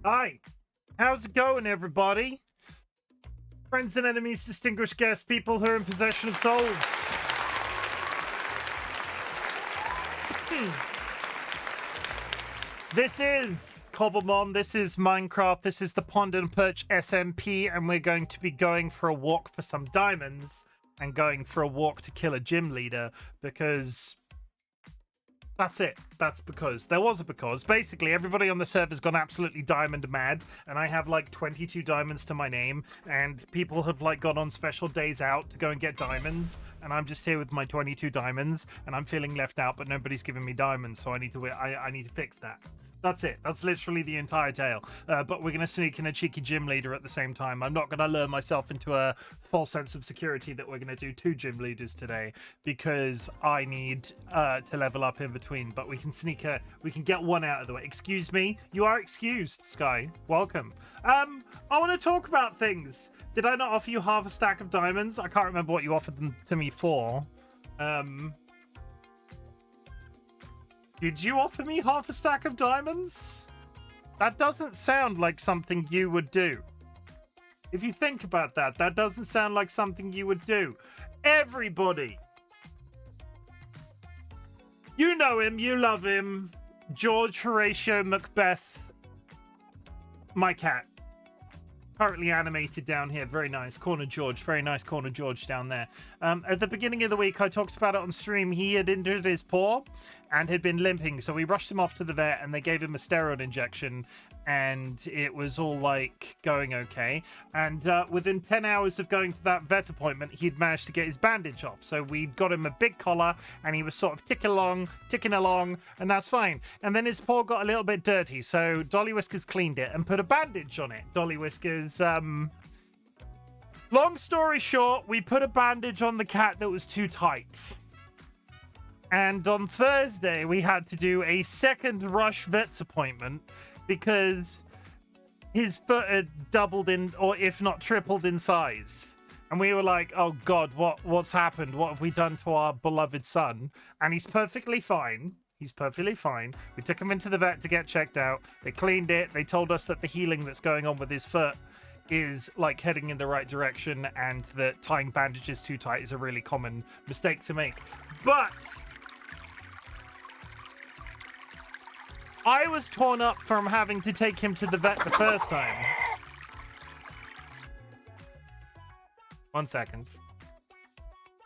Hi, how's it going, everybody? Friends and enemies, distinguished guests, people who are in possession of souls. This is Cobblemon, this is Minecraft, this is the Pond and Perch SMP, and we're going to be going for a walk for some diamonds and going for a walk to kill a gym leader because... That's it. That's because. There was a because. Basically, everybody on the server's gone absolutely diamond mad, and I have like 22 diamonds to my name, and people have like gone on special days out to go and get diamonds, and I'm just here with my 22 diamonds, and I'm feeling left out, but nobody's giving me diamonds, so I need to fix that. That's it. That's literally the entire tale. But we're going to sneak in a cheeky gym leader at the same time. I'm not going to lure myself into a false sense of security that we're going to do 2 gym leaders today because I need to level up in between. But we can we can get one out of the way. Excuse me. You are excused, Sky. Welcome. I want to talk about things. Did I not offer you half a stack of diamonds? I can't remember what you offered them to me for. Did you offer me half a stack of diamonds? That doesn't sound like something you would do. If you think about that, that doesn't sound like something you would do. Everybody! You know him, you love him. George Horatio Macbeth. My cat. Currently animated down here. Very nice. Corner George. Very nice Corner George down there. At the beginning of the week, I talked about it on stream. He had injured his paw and had been limping. So we rushed him off to the vet and they gave him a steroid injection. And it was all like going okay. And within 10 hours of going to that vet appointment, he'd managed to get his bandage off. So we got him a big collar and he was sort of ticking along, and that's fine. And then his paw got a little bit dirty. So DollyWhiskers cleaned it and put a bandage on it. DollyWhiskers, long story short, we put a bandage on the cat that was too tight. And on Thursday, we had to do a second rush vet's appointment because his foot had doubled in, or if not tripled in size. And we were like, oh God, what's happened? What have we done to our beloved son? And he's perfectly fine. He's perfectly fine. We took him into the vet to get checked out. They cleaned it. They told us that the healing that's going on with his foot is like heading in the right direction and that tying bandages too tight is a really common mistake to make. But I was torn up from having to take him to the vet the first time. 1 second.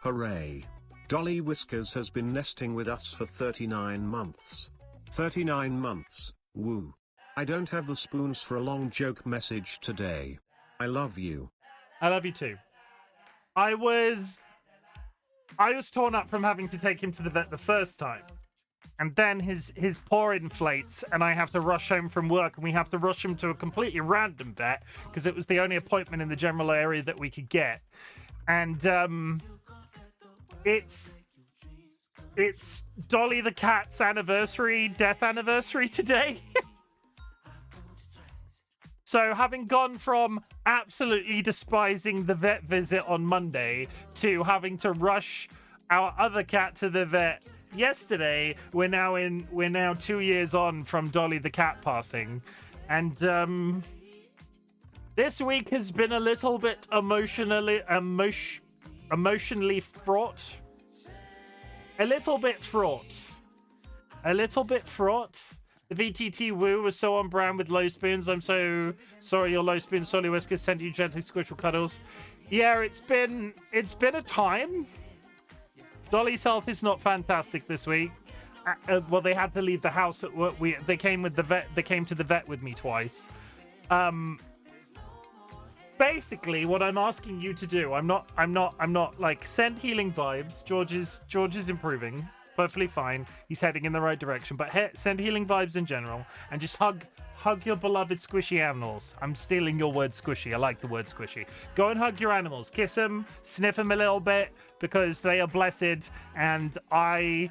Hooray. DollyWhiskers has been nesting with us for 39 months. 39 months, woo. I don't have the spoons for a long joke message today. I love you. I love you too. I was torn up from having to take him to the vet the first time. And then his paw inflates, and I have to rush home from work, and we have to rush him to a completely random vet, because it was the only appointment in the general area that we could get. And it's Dolly the cat's death anniversary today. So having gone from absolutely despising the vet visit on Monday to having to rush our other cat to the vet yesterday, we're now 2 years on from Dolly the cat passing, and this week has been a little bit emotionally fraught. A little bit fraught. The VTT woo was so on brand with low spoons. I'm so sorry your low spoon DollyWhiskers sent you gently squishable cuddles. Yeah, it's been a time. Dolly's health is not fantastic this week. Well, they had to leave the house. They came with the vet. They came to the vet with me twice. Basically, what I'm asking you to do, I'm not like send healing vibes. George is improving, perfectly fine. He's heading in the right direction. But send healing vibes in general, and just hug your beloved squishy animals. I'm stealing your word squishy. I like the word squishy. Go and hug your animals. Kiss them, sniff them a little bit, because they are blessed, and I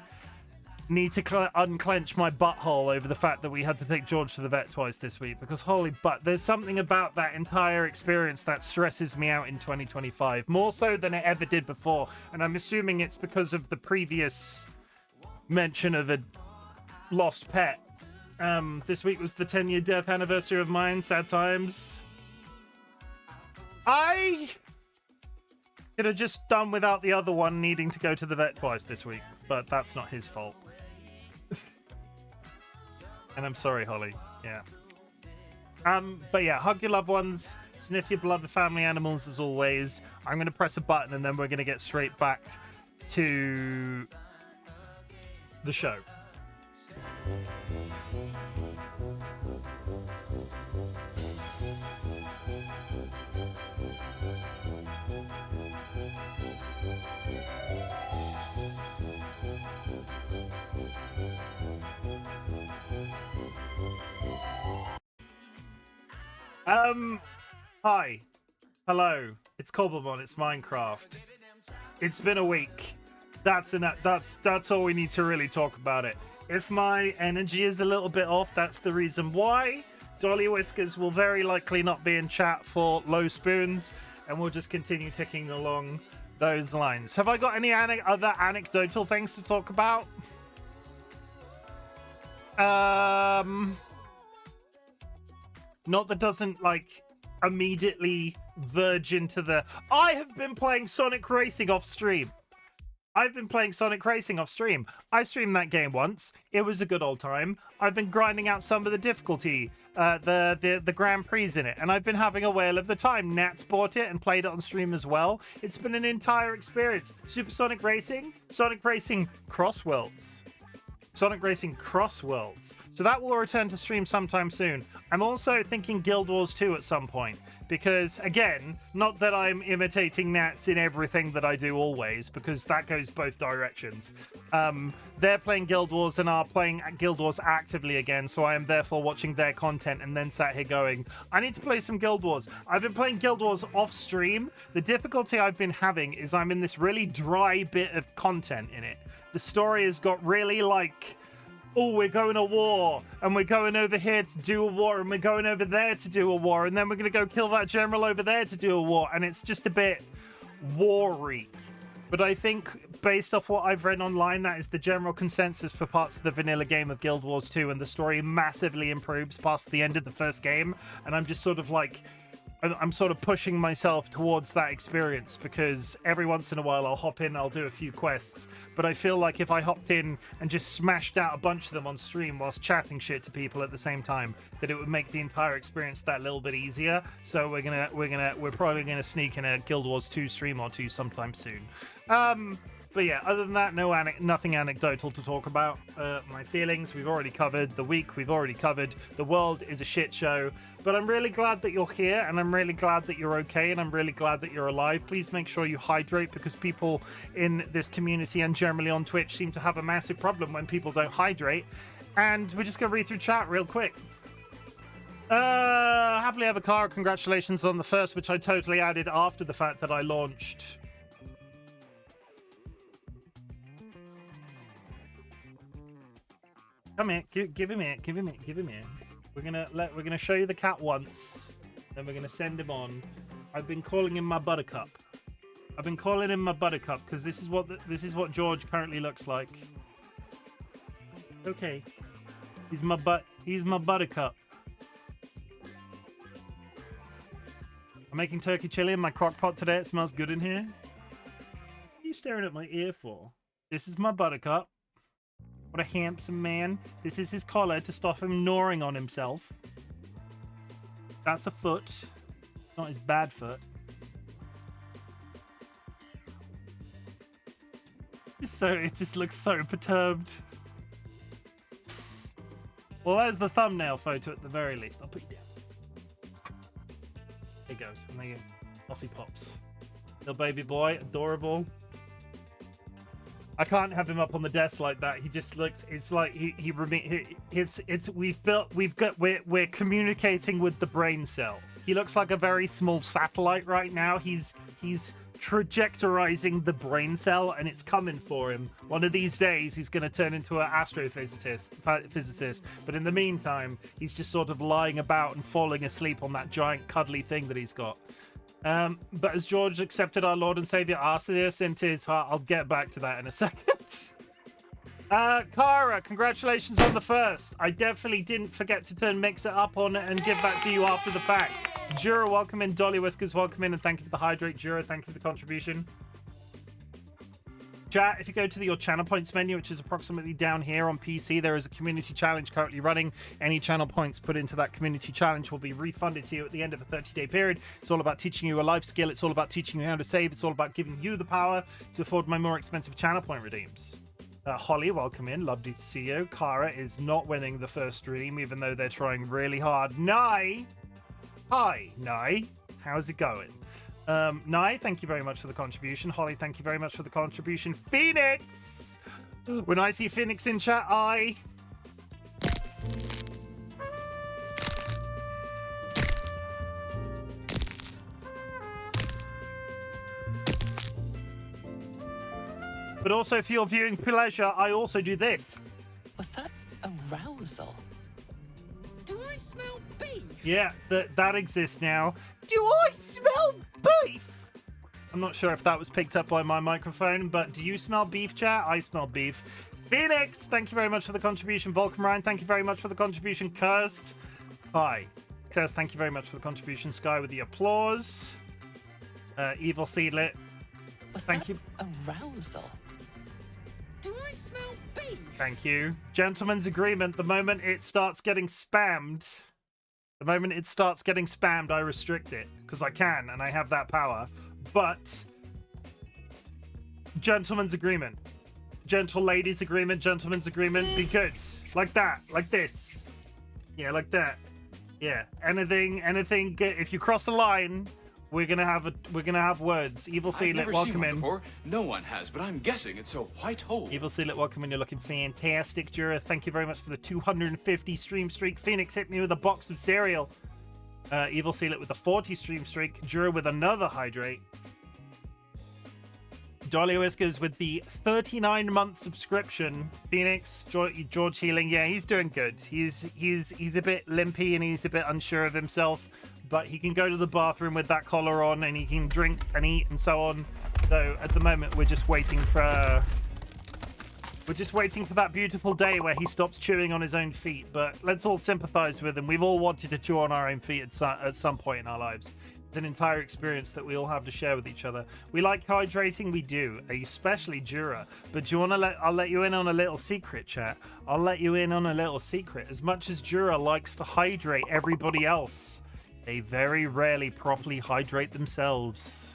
need to unclench my butthole over the fact that we had to take George to the vet twice this week, because holy butt, there's something about that entire experience that stresses me out in 2025, more so than it ever did before, and I'm assuming it's because of the previous mention of a lost pet This week was the 10-year death anniversary of mine. Sad times. I could have just done without the other one needing to go to the vet twice this week, but that's not his fault. And I'm sorry, Holly. Yeah. But yeah, hug your loved ones, sniff your beloved family animals as always. I'm going to press a button and then we're going to get straight back to the show. Hi. Hello. It's Cobblemon, it's Minecraft. It's been a week. That's all we need to really talk about it. If my energy is a little bit off, that's the reason why. DollyWhiskers will very likely not be in chat for low spoons, and we'll just continue ticking along those lines. Have I got any other anecdotal things to talk about? Not that doesn't, like, immediately verge into the... I have been playing Sonic Racing off stream. I've been playing Sonic Racing off stream. I streamed that game once. It was a good old time. I've been grinding out some of the difficulty, the Grand Prix in it, and I've been having a whale of the time. Nat's bought it and played it on stream as well. It's been an entire experience. Super Sonic Racing Cross Worlds. Sonic Racing Cross Worlds. So that will return to stream sometime soon. I'm also thinking Guild Wars 2 at some point. Because, again, not that I'm imitating Nats in everything that I do always, because that goes both directions. They're playing Guild Wars and are playing Guild Wars actively again, so I am therefore watching their content and then sat here going, I need to play some Guild Wars. I've been playing Guild Wars off stream. The difficulty I've been having is I'm in this really dry bit of content in it. The story has got really, like, oh, we're going to war, and we're going over here to do a war, and we're going over there to do a war, and then we're going to go kill that general over there to do a war, and it's just a bit war-y. But I think, based off what I've read online, that is the general consensus for parts of the vanilla game of Guild Wars 2, and the story massively improves past the end of the first game, and I'm just sort of like... I'm sort of pushing myself towards that experience because every once in a while I'll hop in, I'll do a few quests, but I feel like if I hopped in and just smashed out a bunch of them on stream whilst chatting shit to people at the same time, that it would make the entire experience that little bit easier. So we're probably gonna sneak in a Guild Wars 2 stream or two sometime soon. But yeah, other than that, nothing anecdotal to talk about. My feelings, we've already covered. The week, we've already covered. The world is a shit show. But I'm really glad that you're here, and I'm really glad that you're okay, and I'm really glad that you're alive. Please make sure you hydrate, because people in this community and generally on Twitch seem to have a massive problem when people don't hydrate. And we're just going to read through chat real quick. Happily have a car. Congratulations on the first, which I totally added after the fact that I launched... Come here, give him it. We're gonna show you the cat once, then we're gonna send him on. I've been calling him my buttercup. Because this is what George currently looks like. Okay, he's my buttercup. I'm making turkey chili in my crock pot today. It smells good in here. What are you staring at my ear for? This is my buttercup. What a handsome man. This is his collar to stop him gnawing on himself. That's a foot. Not his bad foot. It just looks so perturbed. Well, there's the thumbnail photo at the very least. I'll put you down. There he goes. And there you go. Off he pops. Little baby boy. Adorable. I can't have him up on the desk like that. He just looks. It's like we're communicating with the brain cell. He looks like a very small satellite right now. He's trajectorizing the brain cell, and it's coming for him. One of these days, he's going to turn into an astrophysicist. But in the meantime, he's just sort of lying about and falling asleep on that giant cuddly thing that he's got. But as George accepted our Lord and Savior Arceus into his heart, I'll get back to that in a second. Kara, congratulations on the first. I definitely didn't forget to turn mix it up on it and give that to you after the fact. Jura, welcome in. DollyWhiskers, welcome in, and thank you for the hydrate. Jura, thank you for the contribution. Chat, if you go to your channel points menu, which is approximately down here on PC, there is a community challenge currently running. Any channel points put into that community challenge will be refunded to you at the end of a 30-day period. It's all about teaching you a life skill. It's all about teaching you how to save. It's all about giving you the power to afford my more expensive channel point redeems. Holly, welcome in. Lovely to see you. Kara is not winning the first stream, even though they're trying really hard. Nye! Hi, Nye. How's it going? Nye, thank you very much for the contribution. Holly, thank you very much for the contribution. Phoenix! When I see Phoenix in chat, I... But also, for your viewing pleasure, I also do this. Was that arousal? Do I smell beef? Yeah, that exists now. Do I smell beef? I'm not sure if that was picked up by my microphone, but do you smell beef, chat? I smell beef. Phoenix, thank you very much for the contribution. Vulcan Ryan, thank you very much for the contribution. Cursed, hi. Cursed, thank you very much for the contribution. Sky with the applause. Evil Seedlit, thank you. Arousal? Do I smell beef? Thank you. Gentleman's agreement. The moment it starts getting spammed, I restrict it because I can and I have that power. But gentleman's agreement, gentle ladies agreement, gentleman's agreement. Be good, like that, like this. Yeah, like that. Yeah. Anything. If you cross the line, we're gonna have words. Evil Seedlit, welcome in. Before. No one has, but I'm guessing it's a white hole. Evil Seedlit, welcome in. You're looking fantastic. Jura, thank you very much for the 250 stream streak. Phoenix hit me with a box of cereal. Evil Seedlit with the 40 stream streak. Jura with another hydrate. DollyWhiskers with the 39-month subscription. Phoenix, George Healing, yeah, he's doing good. He's a bit limpy and he's a bit unsure of himself, but he can go to the bathroom with that collar on and he can drink and eat and so on. So at the moment we're just waiting for that beautiful day where he stops chewing on his own feet. But let's all sympathize with him. We've all wanted to chew on our own feet at some point in our lives. It's an entire experience that we all have to share with each other. We like hydrating, we do, especially Jura. But do you want to I'll let you in on a little secret, chat. I'll let you in on a little secret. As much as Jura likes to hydrate everybody else, they very rarely properly hydrate themselves.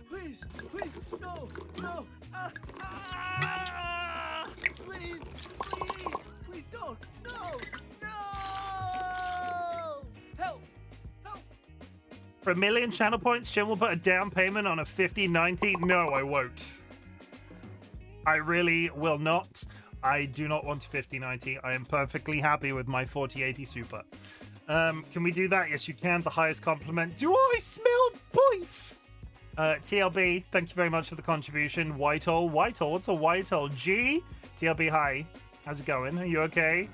Please, no. Please don't. No. Help. For 1 million channel points, Chim will put a down payment on a 5090. No, I won't. I really will not. I do not want a 5090. I am perfectly happy with my 4080 Super. Can we do that? Yes, you can. The highest compliment. Do I smell beef? TLB, thank you very much for the contribution. White hole. What's a white hole? G? TLB, hi. How's it going? Are you okay?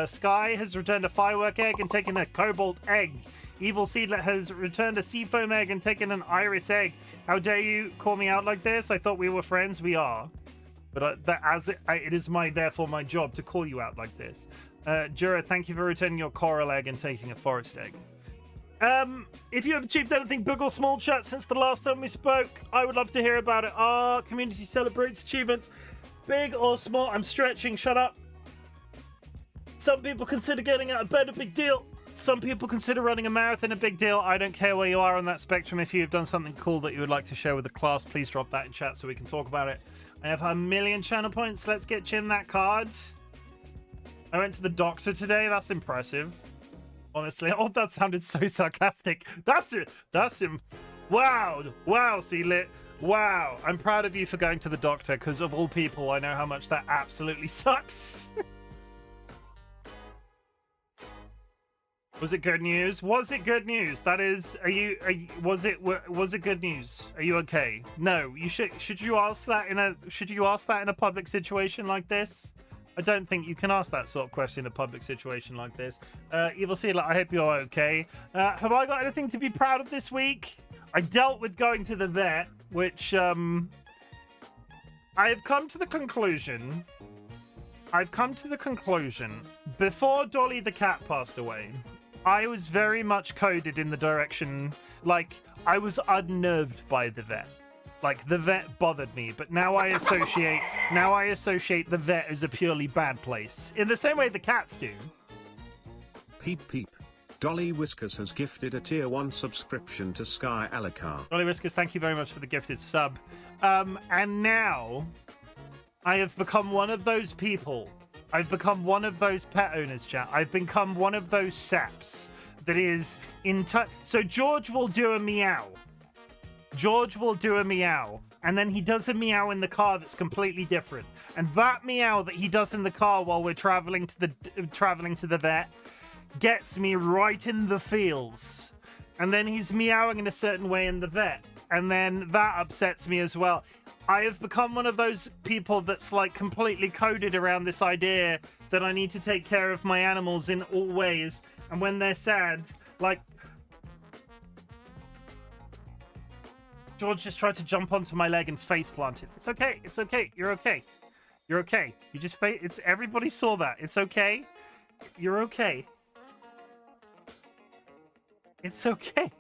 Sky has returned a firework egg and taken a cobalt egg. Evil Seedlet has returned a seafoam egg and taken an iris egg. How dare you call me out like this? I thought we were friends. We are. But it is therefore my job to call you out like this. Jura, thank you for returning your coral egg and taking a forest egg. If you have achieved anything big or small, chat, since the last time we spoke, I would love to hear about it. Our community celebrates achievements, big or small. I'm stretching, shut up. Some people consider getting out of bed a big deal. Some people consider running a marathon a big deal. I don't care where you are on that spectrum. If you've done something cool that you would like to share with the class, please drop that in chat so we can talk about it. I have 1 million channel points. Let's get Chim that card. I went to the doctor today. That's impressive. Honestly. Oh, that sounded so sarcastic. That's it. That's him. Wow. Wow, Seedlit. Wow. I'm proud of you for going to the doctor because of all people, I know how much that absolutely sucks. Was it good news? Was it good news? That is, was it good news? Are you okay? No, you should you ask that in a public situation like this? I don't think you can ask that sort of question in a public situation like this. Evil Seedler, I hope you're okay. Have I got anything to be proud of this week? I dealt with going to the vet, which I have come to the conclusion I've come to the conclusion, before Dolly the cat passed away, I was very much coded in the direction, like, I was unnerved by the vet. Like, the vet bothered me, but now I associate the vet as a purely bad place. In the same way the cats do. Peep peep. DollyWhiskers has gifted a tier 1 subscription to Sky Alacar. DollyWhiskers, thank you very much for the gifted sub. And now, I have become one of those people. I've become one of those pet owners, chat. I've become one of those saps that is in touch. So George will do a meow. George will do a meow, and then he does a meow in the car that's completely different. And that meow that he does in the car while we're traveling to the vet gets me right in the feels. And then he's meowing in a certain way in the vet, and then that upsets me as well. I have become one of those people that's like completely coded around this idea that I need to take care of my animals in all ways, and when they're sad, like George just tried to jump onto my leg and face plant it. It's okay. It's okay. You're okay. You're okay. You just it's everybody saw that. It's okay. You're okay. It's okay.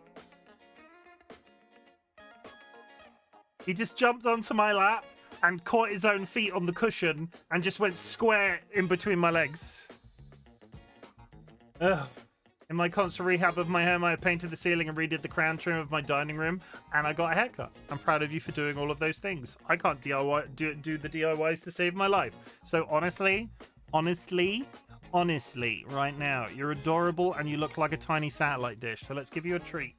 He just jumped onto my lap and caught his own feet on the cushion and just went square in between my legs. Ugh. In my constant rehab of my home, I painted the ceiling and redid the crown trim of my dining room, and I got a haircut. I'm proud of you for doing all of those things. I can't DIY, do the DIYs to save my life. So honestly, right now, you're adorable and you look like a tiny satellite dish. So let's give you a treat.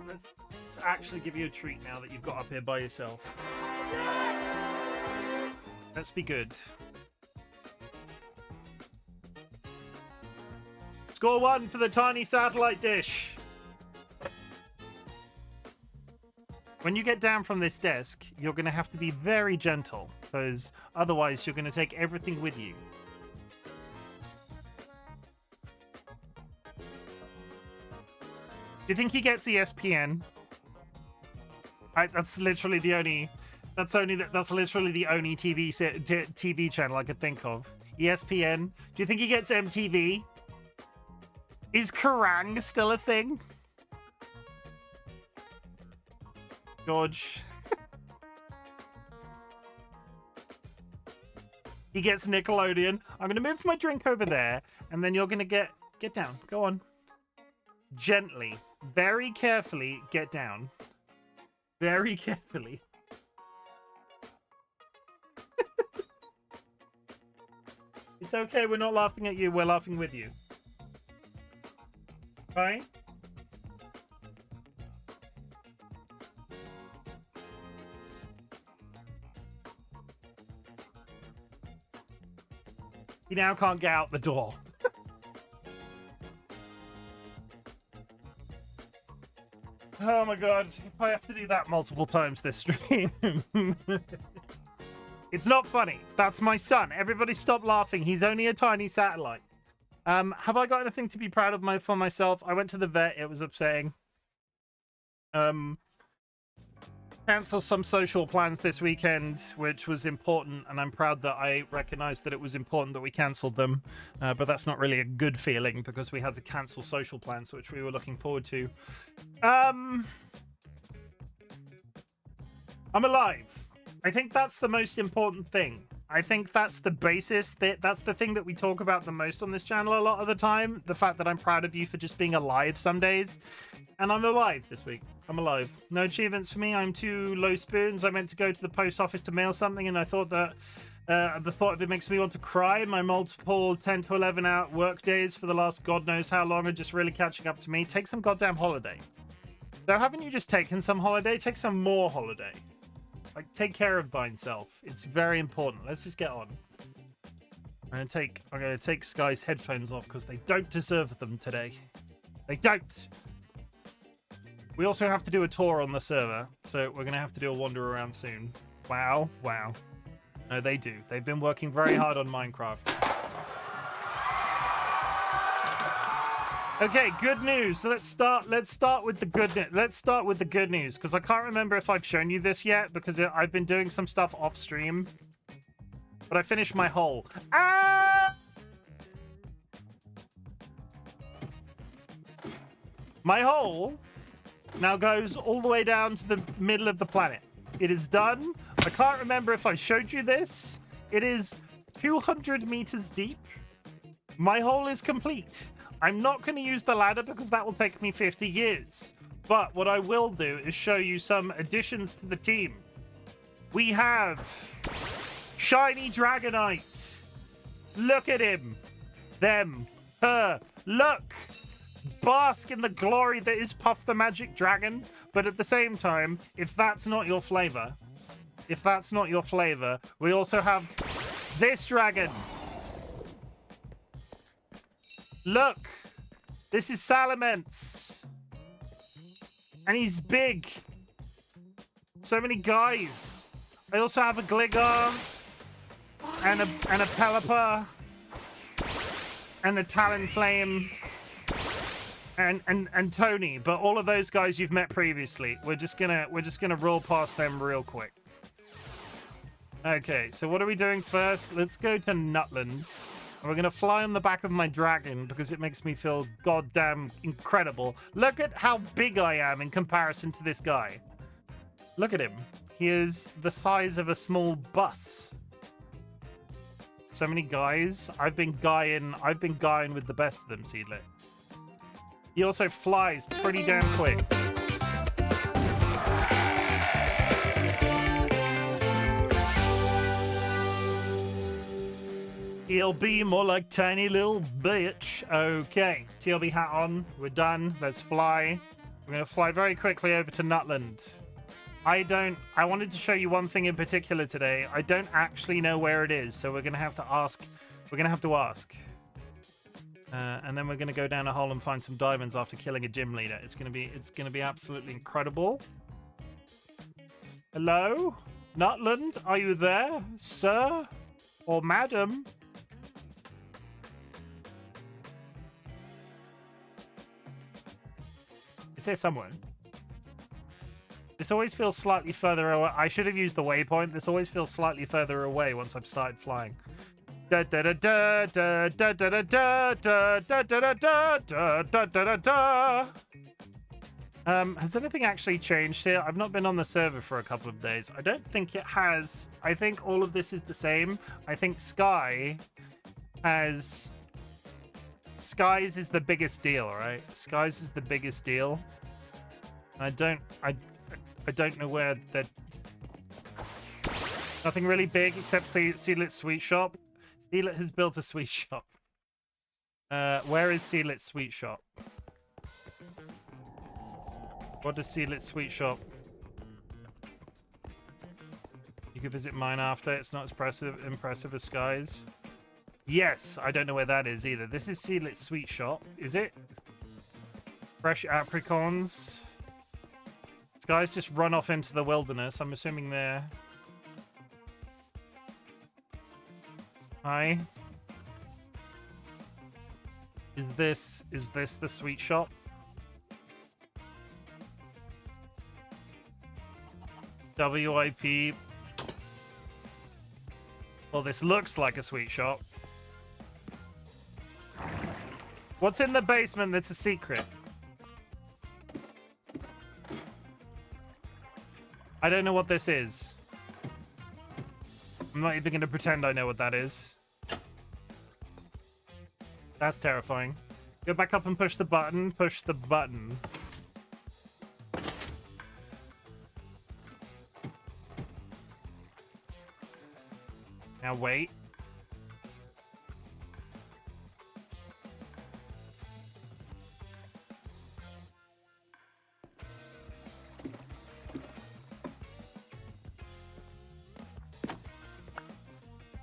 Let's actually give you a treat now that you've got up here by yourself. Let's be good. Score 1 for the tiny satellite dish. When you get down from this desk, you're going to have to be very gentle, because otherwise you're going to take everything with you. Do you think he gets ESPN? That's literally the only TV channel I could think of. ESPN. Do you think he gets MTV? Is Kerrang still a thing? George. He gets Nickelodeon. I'm going to move my drink over there, and then you're going to get down. Go on. Gently, very carefully, get down. Very carefully. It's okay, we're not laughing at you, we're laughing with you. Right? He now can't get out the door. Oh my god, if I have to do that multiple times this stream. It's not funny. That's my son. Everybody stop laughing. He's only a tiny satellite. Have I got anything to be proud of for myself? I went to the vet. It was upsetting. Cancel some social plans this weekend, which was important, and I'm proud that I recognized that it was important that we cancelled them. But that's not really a good feeling because we had to cancel social plans, which we were looking forward to. I'm alive. I think that's the most important thing. I think that's the basis. That's the thing that we talk about the most on this channel a lot of the time. The fact that I'm proud of you for just being alive some days. And I'm alive this week. I'm alive. No achievements for me. I'm too low spoons. I meant to go to the post office to mail something, and I thought that the thought of it makes me want to cry. My multiple 10 to 11 hour work days for the last God knows how long are just really catching up to me. Take some goddamn holiday. So haven't you just taken some holiday? Take some more holiday. Like, take care of thine self. It's very important. Let's just get on. I'm gonna take Sky's headphones off because they don't deserve them today. They don't. We also have to do a tour on the server, so we're gonna have to do a wander around soon. Wow. No, they do. They've been working very hard on Minecraft. Okay, good news. So let's start with the good news. Let's start with the good news, because I can't remember if I've shown you this yet, because I've been doing some stuff off stream. but I finished my hole. Ah! My hole now goes all the way down to the middle of the planet. It is done. I can't remember if I showed you this. It is 200 meters deep. My hole is complete. I'm not going to use the ladder because that will take me 50 years. But what I will do is show you some additions to the team. We have Shiny Dragonite. Look at him. Them. Her. Look. Bask in the glory that is Puff the Magic Dragon. But at the same time, if that's not your flavor, we also have this dragon. Look. This is Salamence. And he's big. So many guys. I also have a Gligar. And a Pelipper. And a Talonflame. And Tony. But all of those guys you've met previously. We're just gonna roll past them real quick. Okay, so what are we doing first? Let's go to Nutland. We're going to fly on the back of my dragon because it makes me feel goddamn incredible. Look at how big I am in comparison to this guy. Look at him. He is the size of a small bus. So many guys. I've been guying with the best of them, Seedlit. He also flies pretty damn quick. He'll be more like tiny little bitch. Okay, TLB hat on. We're done. Let's fly. We're going to fly very quickly over to Nutland. I wanted to show you one thing in particular today. I don't actually know where it is, so we're going to have to ask. And then we're going to go down a hole and find some diamonds after killing a gym leader. It's going to be absolutely incredible. Hello? Nutland, are you there, sir? Or madam? It's here somewhere. This always feels slightly further away. I should have used the waypoint. This always feels slightly further away once I've started flying. Da da da da da da da da da da da da da da da da. Has anything actually changed here? I've not been on the server for a couple of days. I don't think it has. I think all of this is the same. I think Skies is the biggest deal, right? Skies is the biggest deal. I don't know where that. Nothing really big except Seedlit's Sweet Shop. Seedlit has built a sweet shop. Where is Seedlit's Sweet Shop? What does Seedlit's Sweet Shop? You could visit mine after. It's not as impressive as Skies. Yes, I don't know where that is either. This is Seedlit's Sweet Shop, is it? Fresh apricons. Skies just run off into the wilderness. I'm assuming they're... Hi. Is this the sweet shop? WIP. Well, this looks like a sweet shop. What's in the basement that's a secret? I don't know what this is. I'm not even going to pretend I know what that is. That's terrifying. Go back up and push the button. Push the button. Now wait.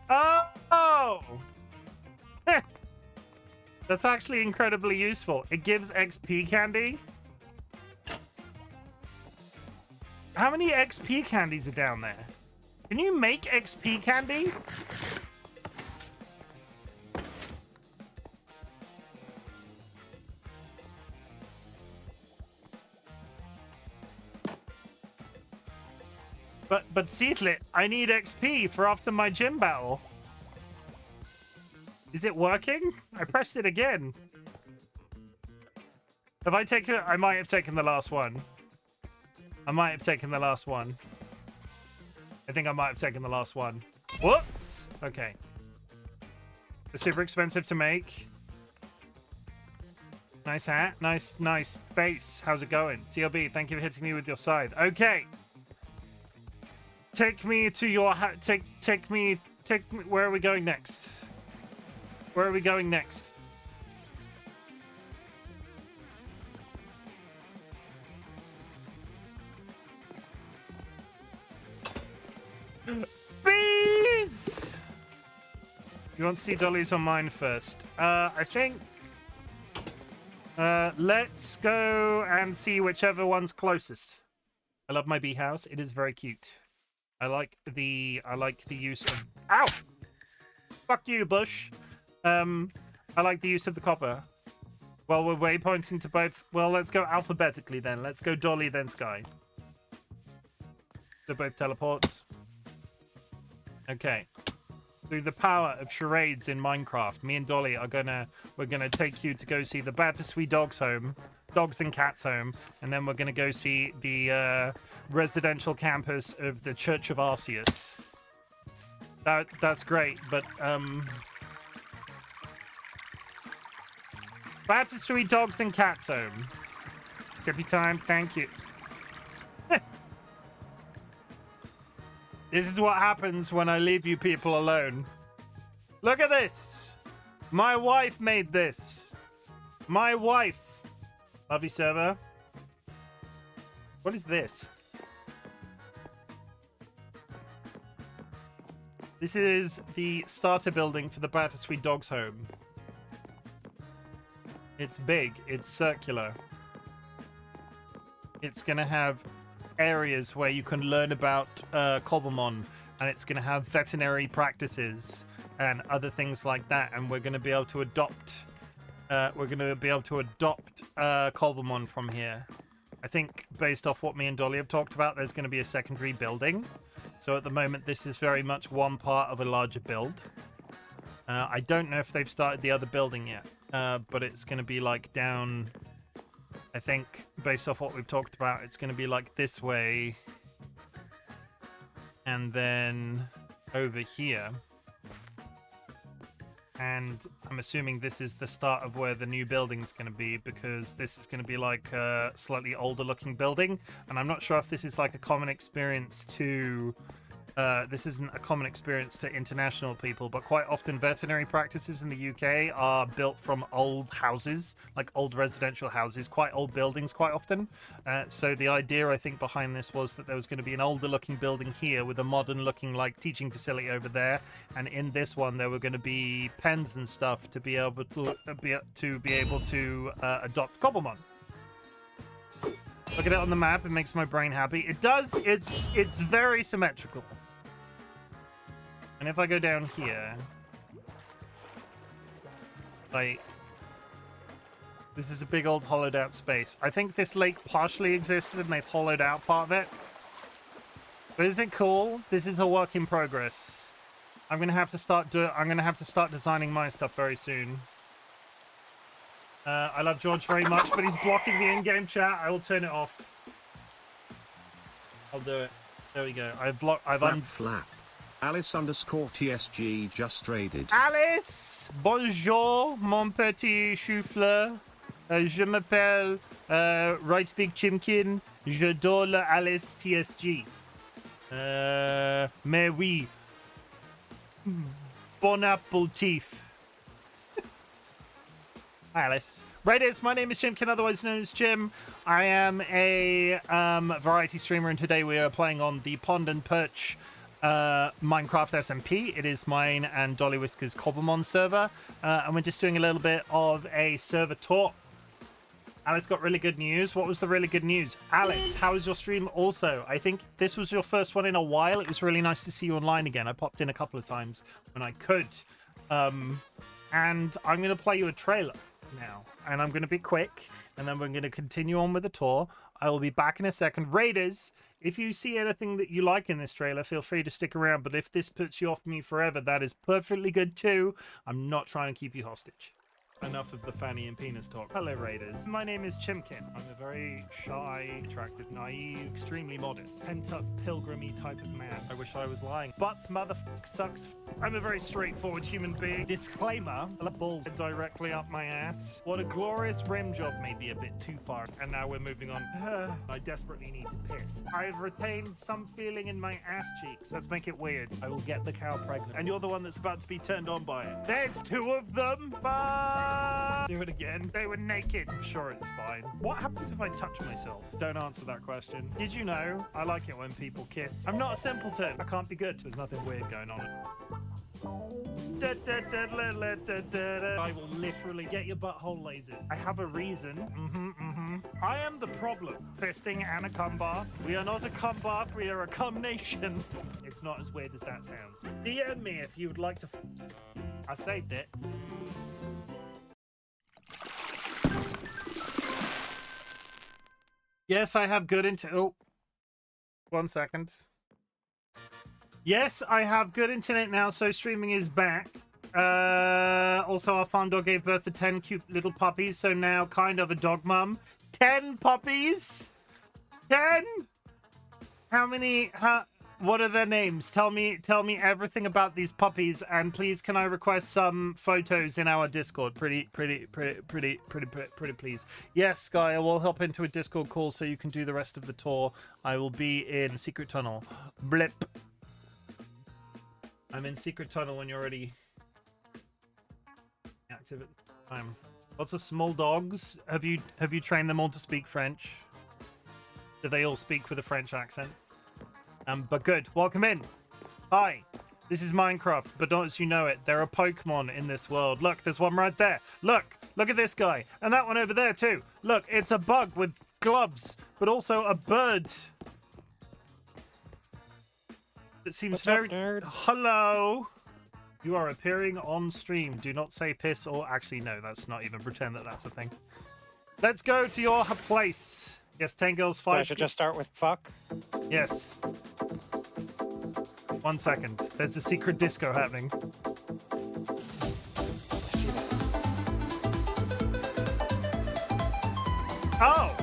Oh! That's actually incredibly useful. It gives XP candy. How many XP candies are down there? Can you make XP candy? But Seedlit, I need XP for after my gym battle. Is it working? I pressed it again. Have I taken... I might have taken the last one. I might have taken the last one. I think I might have taken the last one. Whoops! Okay. They're super expensive to make. Nice hat. Nice face. How's it going? TLB, thank you for hitting me with your scythe. Okay. Take me to your hat. Take me. Where are we going next? Where are we going next? Bees! You want to see Dolly's or mine first? I think... let's go and see whichever one's closest. I love my bee house. It is very cute. I like the use of... Ow! Fuck you, Bush. I like the use of the copper. Well, we're waypointing to both... Well, let's go alphabetically then. Let's go Dolly, then Sky. They're both teleports. Okay. Through the power of charades in Minecraft, me and Dolly are we're gonna take you to go see the Battersea Dogs and Cats home, and then we're gonna go see the residential campus of the Church of Arceus. That's great, but Battersea Dogs and Cats home. Sippy time, thank you. This is what happens when I leave you people alone. Look at this. My wife made this. My wife. Lovely server. What is this? This is the starter building for the Battersea Dogs home. It's big. It's circular. It's going to have areas where you can learn about Cobblemon, and it's going to have veterinary practices and other things like that, and we're going to be able to adopt Cobblemon from here. I think based off what me and Dolly have talked about, there's going to be a secondary building. So at the moment this is very much one part of a larger build. I don't know if they've started the other building yet, but it's going to be like down... I think, based off what we've talked about, it's going to be like this way. And then over here. And I'm assuming this is the start of where the new building's going to be, because this is going to be like a slightly older looking building. And I'm not sure if this is like a common experience to... this isn't a common experience to international people, but quite often veterinary practices in the UK are built from old houses, like old residential houses, quite old buildings quite often. So the idea, I think, behind this was that there was going to be an older looking building here with a modern looking like teaching facility over there. And in this one, there were going to be pens and stuff to be able to adopt Cobblemon. Look at it on the map. It makes my brain happy. It does. It's very symmetrical. And if I go down here, like, this is a big old hollowed out space. I think this lake partially existed and they've hollowed out part of it. But is it cool? This is a work in progress. I'm gonna have to start designing my stuff very soon. I love George very much, but he's blocking the in-game chat. I will turn it off. I'll do it. There we go. Flap. Alice _TSG just raided. Alice! Bonjour, mon petit chou-fleur. Je m'appelle RightBigChimken. J'adore Alice TSG. Mais oui. Bon apple teeth. Hi, Alice. Raiders, my name is Chimken, otherwise known as Chim. I am a variety streamer, and today we are playing on the Pond and Perch Minecraft SMP. It is mine and DollyWhiskers Cobblemon server, and we're just doing a little bit of a server tour. Alice got really good news. What was the really good news? Alice, how was your stream also? I think this was your first one in a while. It was really nice to see you online again. I popped in a couple of times when I could. And I'm going to play you a trailer now, and I'm going to be quick, and then we're going to continue on with the tour. I will be back in a second. Raiders, If you see anything that you like in this trailer, feel free to stick around. But if this puts you off me forever, that is perfectly good too. I'm not trying to keep you hostage. Enough of the fanny and penis talk. Hello, Raiders. My name is Chimken. I'm a very shy, attractive, naive, extremely modest, pent-up, pilgrimy type of man. I wish I was lying. Butts, motherfuck, sucks. I'm a very straightforward human being. Disclaimer, balls directly up my ass. What a glorious rim job, may be a bit too far. And now we're moving on. I desperately need to piss. I've retained some feeling in my ass cheeks. Let's make it weird. I will get the cow pregnant. And you're the one that's about to be turned on by it. There's two of them. Bye. Do it again. They were naked. I'm sure it's fine. What happens if I touch myself? Don't answer that question. Did you know? I like it when people kiss. I'm not a simpleton. I can't be good. There's nothing weird going on. I will literally get your butthole lasered. I have a reason. I am the problem. Fisting and a cum bath. We are not a cum bath. We are a cum nation. It's not as weird as that sounds. DM me if you would like to. I saved it. Yes, I have good internet. Oh, 1 second. Yes, I have good internet now, so streaming is back. Also, our farm dog gave birth to 10 cute little puppies, so now kind of a dog mum. 10 puppies? 10? How many? What are their names? Tell me everything about these puppies, and please, can I request some photos in our Discord? Pretty, please. Yes, Sky, I will hop into a Discord call so you can do the rest of the tour. I will be in Secret Tunnel. Blip. I'm in Secret Tunnel when you're already active at the time. Lots of small dogs. Have you trained them all to speak French? Do they all speak with a French accent? But good. Welcome in. Hi. This is Minecraft, but not as you know it. There are Pokemon in this world. Look, there's one right there. Look at this guy. And that one over there too. Look, it's a bug with gloves, but also a bird. It seems very... nerd? Hello. You are appearing on stream. Do not say piss or... Actually, no, that's not even pretend that that's a thing. Let's go to your place. Yes, 10 girls, 5... I should just start with fuck. Yes. 1 second. There's a secret disco happening. Oh!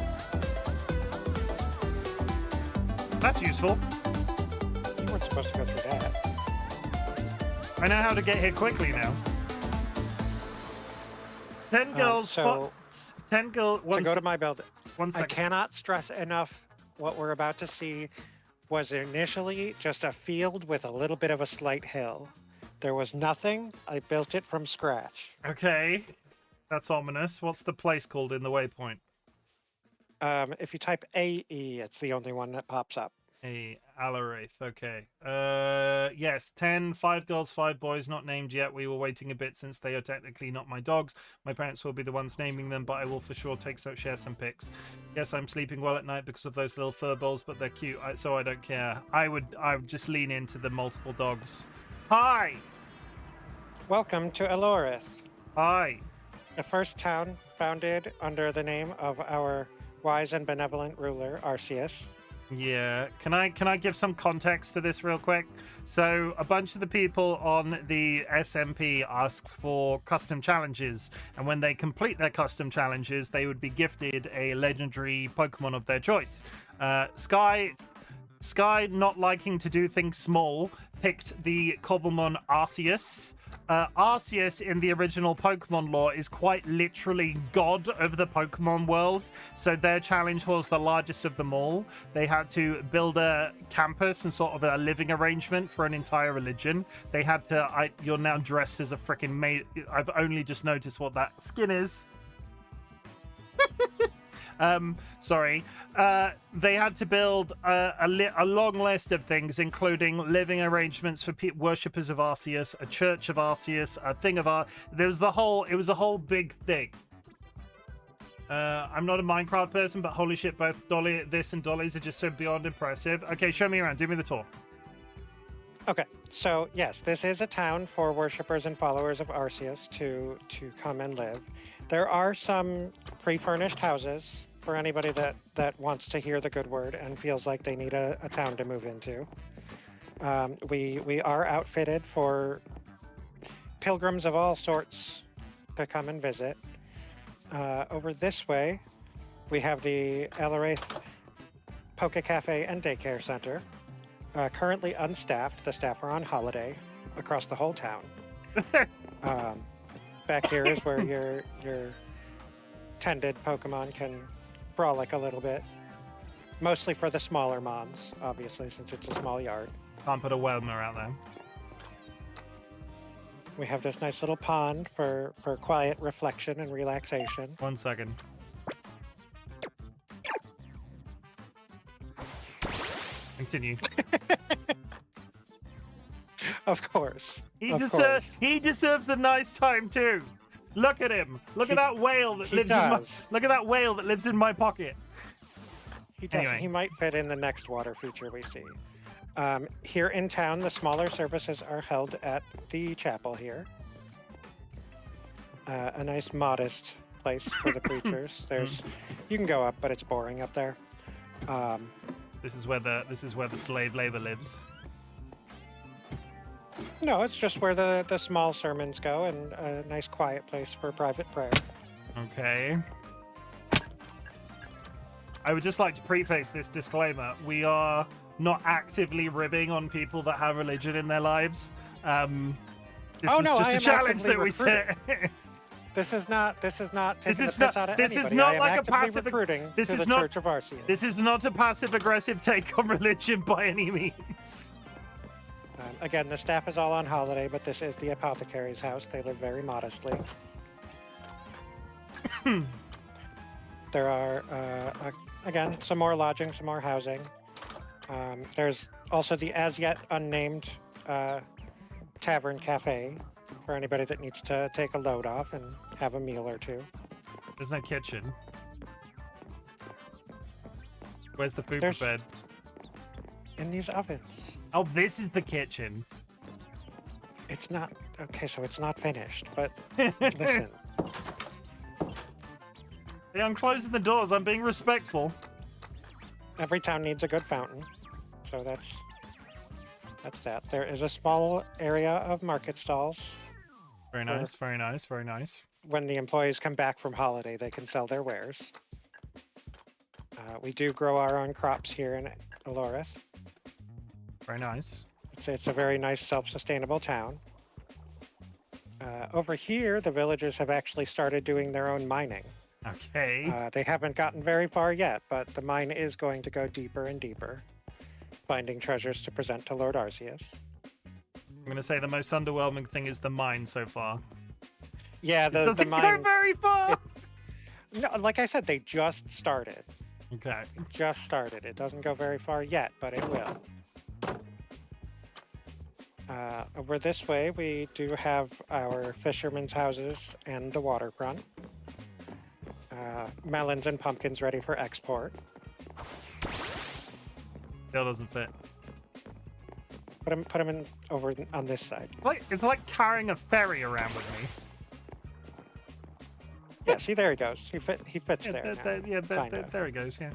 That's useful. You weren't supposed to go through that. I know how to get here quickly now. 10 girls, 10 girls... To go to my build, 1 I second. cannot stress enough what we're about to see was initially just a field with a little bit of a slight hill. There was nothing. I built it from scratch. Okay. That's ominous. What's the place called in the waypoint? If you type AE, it's the only one that pops up. A Alaraith, okay. Yes, 10, 5 girls, 5 boys, not named yet. We were waiting a bit since they are technically not my dogs. My parents will be the ones naming them, but I will for sure share some pics. Yes, I'm sleeping well at night because of those little fur balls, but they're cute, so I don't care. I would just lean into the multiple dogs. Hi! Welcome to Elorith, Hi. the first town founded under the name of our wise and benevolent ruler, Arceus. Yeah, can I give some context to this real quick? So a bunch of the people on the SMP asks for custom challenges, and when they complete their custom challenges, they would be gifted a legendary Pokemon of their choice. Sky, not liking to do things small, picked the Cobblemon Arceus. Arceus in the original Pokemon lore is quite literally god of the Pokemon world, so their challenge was the largest of them all. They had to build a campus and sort of a living arrangement for an entire religion. They had to... you're now dressed as a freaking maid. I've only just noticed what that skin is. Sorry. They had to build a long list of things, including living arrangements for worshippers of Arceus, a church of Arceus, a thing of it was a whole big thing. I'm not a Minecraft person, but holy shit, both this and Dolly's are just so beyond impressive. Okay, show me around. Do me the tour. Okay, so yes, this is a town for worshippers and followers of Arceus to come and live. There are some pre-furnished houses for anybody that wants to hear the good word and feels like they need a town to move into. We are outfitted for pilgrims of all sorts to come and visit. Over this way, we have the Elaraith Poke Cafe and Daycare Center. Currently unstaffed. The staff are on holiday across the whole town. Back here is where your tended Pokemon can frolic a little bit. Mostly for the smaller mons, obviously, since it's a small yard. Can't put a Whelmer out there. We have this nice little pond for quiet reflection and relaxation. 1 second. Continue. Of course. He deserves a nice time too. Look at him. Look at that whale that lives in my look at that whale that lives in my pocket. He does. Anyway. He might fit in the next water feature we see. Here in town, the smaller services are held at the chapel here. A nice, modest place for the preachers. You can go up, but it's boring up there. This is where the slave labor lives. No, it's just where the small sermons go, and a nice, quiet place for private prayer. Okay. I would just like to preface this disclaimer. We are not actively ribbing on people that have religion in their lives. This was just a challenge that we set. This is not taking the piss out of this anybody. is not I am like a actively passive. recruiting This to is the not. Church of Arceus. This is not a passive aggressive take on religion by any means. Again, the staff is all on holiday, but this is the apothecary's house. They live very modestly. There are, again, some more lodging, some more housing. There's also the as yet unnamed tavern cafe for anybody that needs to take a load off and have a meal or two. There's no kitchen. Where's the food There's- prepared? In these ovens. Oh, this is the kitchen. It's not, okay, so it's not finished, but listen. Hey, I'm closing the doors. I'm being respectful. Every town needs a good fountain, so that's that. There is a small area of market stalls. Very nice, very nice, very nice. When the employees come back from holiday, they can sell their wares. We do grow our own crops here in Elorith. Very nice. It's a very nice self-sustainable town. Over here, the villagers have actually started doing their own mining. Okay. They haven't gotten very far yet, but the mine is going to go deeper and deeper, finding treasures to present to Lord Arceus. I'm going to say the most underwhelming thing is the mine so far. Yeah, the Doesn't mine. go very far. No, like I said, they just started. Okay. Just started. It doesn't go very far yet, but it will. Over this way, we do have our fishermen's houses and the waterfront. Melons and pumpkins ready for export. Still doesn't fit. Put them in over on this side. It's like carrying a ferry around with me. Yeah, see, there he goes. He fits there. now. There he goes. Yeah.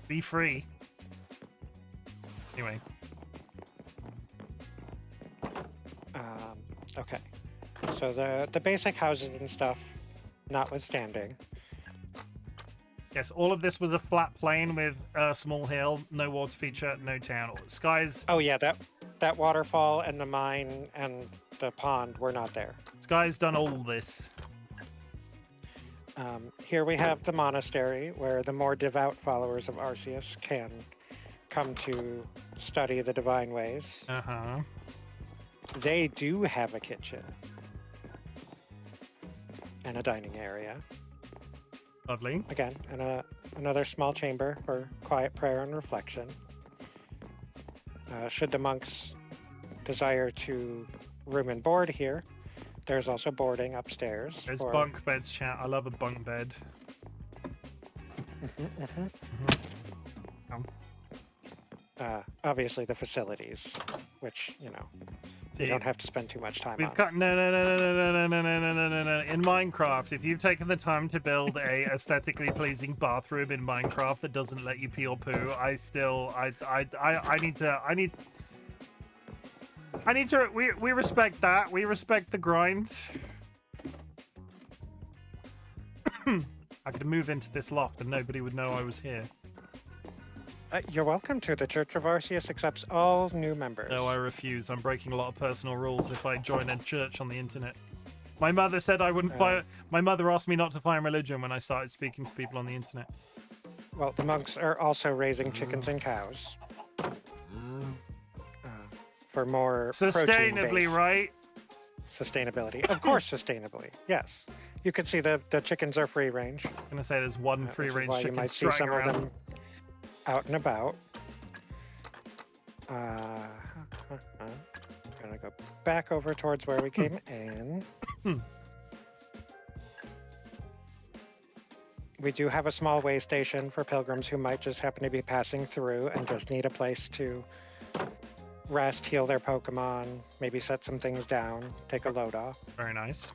Be free. Anyway. Okay. So the basic houses and stuff, notwithstanding. Yes, all of this was a flat plain with a small hill, no water feature, no town. Skies. Oh yeah, that waterfall and the mine and the pond were not there. Sky's done all this. Here we have the monastery, where the more devout followers of Arceus can come to study the divine ways. Uh-huh. They do have a kitchen and a dining area. Lovely. Again, and another small chamber for quiet prayer and reflection. Should the monks desire to room and board here, there's also boarding upstairs. There's bunk beds, chat. I love a bunk bed. Obviously the facilities, which, You don't have to spend too much time We've on it. got no. In Minecraft, if you've taken the time to build a aesthetically pleasing bathroom in Minecraft that doesn't let you pee or poo, I need to. We respect that. We respect the grind. I could move into this loft and nobody would know I was here. You're welcome to. The Church of Arceus accepts all new members. No, I refuse. I'm breaking a lot of personal rules if I join a church on the internet. My mother said I wouldn't my mother asked me not to find religion when I started speaking to people on the internet. Well, the monks are also raising chickens and cows. For more Sustainably, protein-based right? Sustainability. Of course, sustainably. Yes. You can see the chickens are free range. I'm gonna say there's one free range why you chicken might see strutting some around. of them out and about. Gonna go back over towards where we came in. We do have a small way station for pilgrims who might just happen to be passing through and just need a place to rest, heal their Pokemon, maybe set some things down, take a load off. Very nice.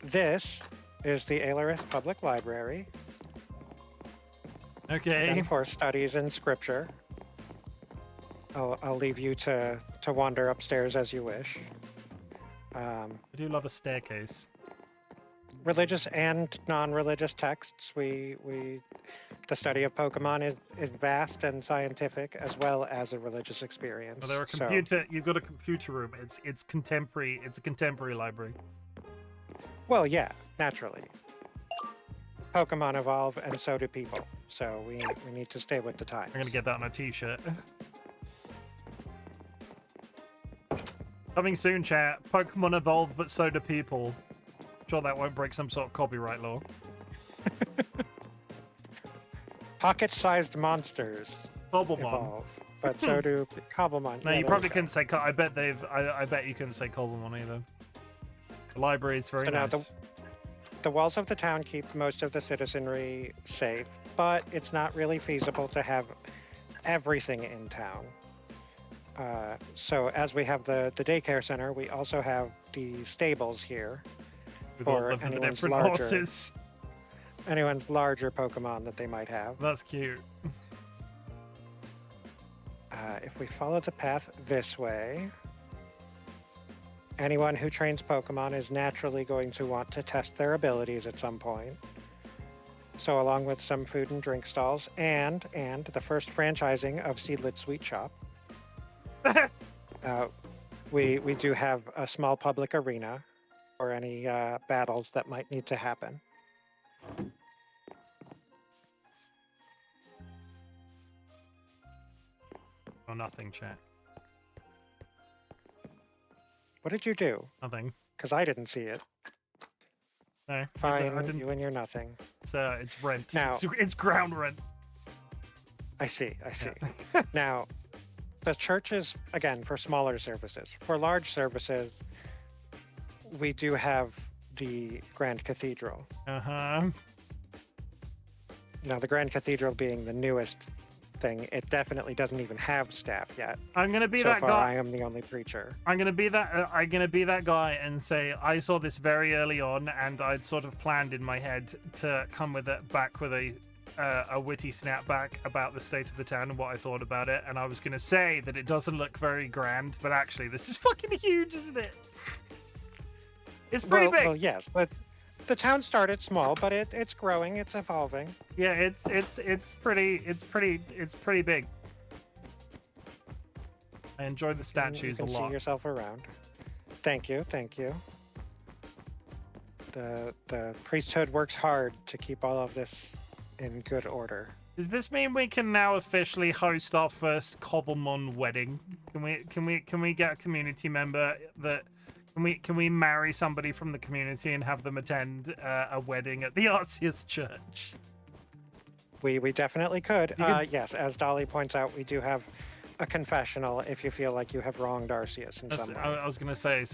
This is the Alarith Public Library. Okay. And for studies in scripture. I'll leave you to wander upstairs as you wish. I do love a staircase. Religious and non-religious texts. The study of Pokemon is vast and scientific as well as a religious experience. Well, you've got a computer room. It's contemporary. It's a contemporary library. Well, yeah, naturally. Pokemon evolve, and so do people. So we need to stay with the times. I'm gonna get that on a t-shirt. Coming soon, chat. Pokemon evolve, but so do people. Sure, that won't break some sort of copyright law. Pocket-sized monsters Cobblemon. evolve, but so do Cobblemon. No, Yeah, you there probably go. couldn't say. I bet I bet you couldn't say Cobblemon either. The library is very So now nice. The walls of the town keep most of the citizenry safe, but it's not really feasible to have everything in town. So as we have the daycare center, we also have the stables here With all for of the anyone's different larger, horses. anyone's larger Pokemon that they might have. That's cute. If we follow the path this way, anyone who trains Pokemon is naturally going to want to test their abilities at some point. So along with some food and drink stalls and the first franchising of Seedlit Sweet Shop, we do have a small public arena for any battles that might need to happen. Oh, nothing, chat. What did you do? Nothing. Because I didn't see it. No. Fine, I didn't. you and your nothing. It's rent. Now- It's ground rent. I see. Now, the church is, again, for smaller services. For large services, we do have the Grand Cathedral. Uh-huh. Now, the Grand Cathedral being the newest thing, it definitely doesn't even have staff yet. I'm gonna be So that far, guy. I am the only preacher. I'm gonna be that guy and say I saw this very early on, and I'd sort of planned in my head to come with a witty snapback about the state of the town and what I thought about it, and I was gonna say that it doesn't look very grand, but actually this is fucking huge, isn't it? It's pretty big. Well, yes, but the town started small, but it's growing, it's evolving. Yeah, it's pretty big. I enjoy the You statues a can see lot. yourself around. Thank you. The priesthood works hard to keep all of this in good order. Does this mean we can now officially host our first Cobblemon wedding? Can we get a community member that can we marry somebody from the community and have them attend a wedding at the Arceus Church? We definitely could. You could- Yes, as Dolly points out, we do have a confessional if you feel like you have wronged Arceus in some way. I was gonna say,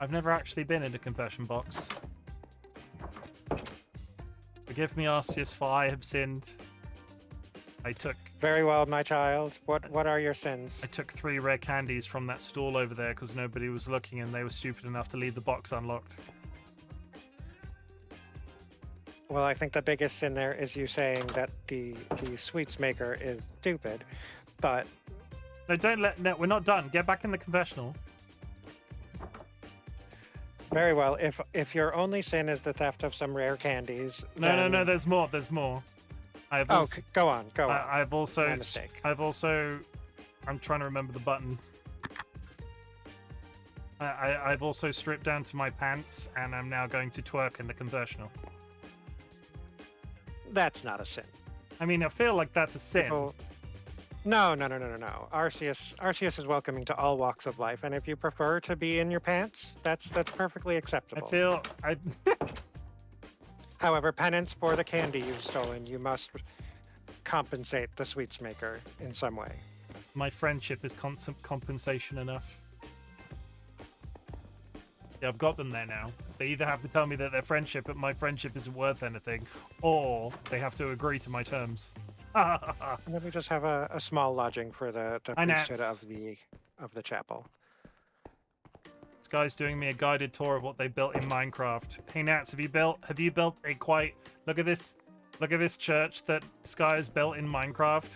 I've never actually been in a confession box. Forgive me, Arceus, for I have sinned. I took Very well, my child. What are your sins? I took 3 rare candies from that stall over there because nobody was looking and they were stupid enough to leave the box unlocked. Well, I think the biggest sin there is you saying that the sweets maker is stupid, but No, don't let. No, we're not done. Get back in the confessional. very well. If your only sin is the theft of some rare candies, No. There's more. There's more. I've Oh, also, go on. I've also. My mistake. I'm trying to remember the button. I've also stripped down to my pants and I'm now going to twerk in the confessional. That's not a sin. I mean, I feel like that's a sin. People- No. Arceus is welcoming to all walks of life, and if you prefer to be in your pants, that's perfectly I acceptable. feel I. However, penance for the candy you've stolen, you must compensate the sweets maker in some way. My friendship is compensation enough. Yeah, I've got them there now. They either have to tell me that their friendship, but my friendship isn't worth anything, or they have to agree to my terms. And then we just have a small lodging for the Hi, priesthood Nats. of the chapel. This guy's doing me a guided tour of what they built in Minecraft. Hey Nats, have you built a quite look at this church that Sky has built in Minecraft?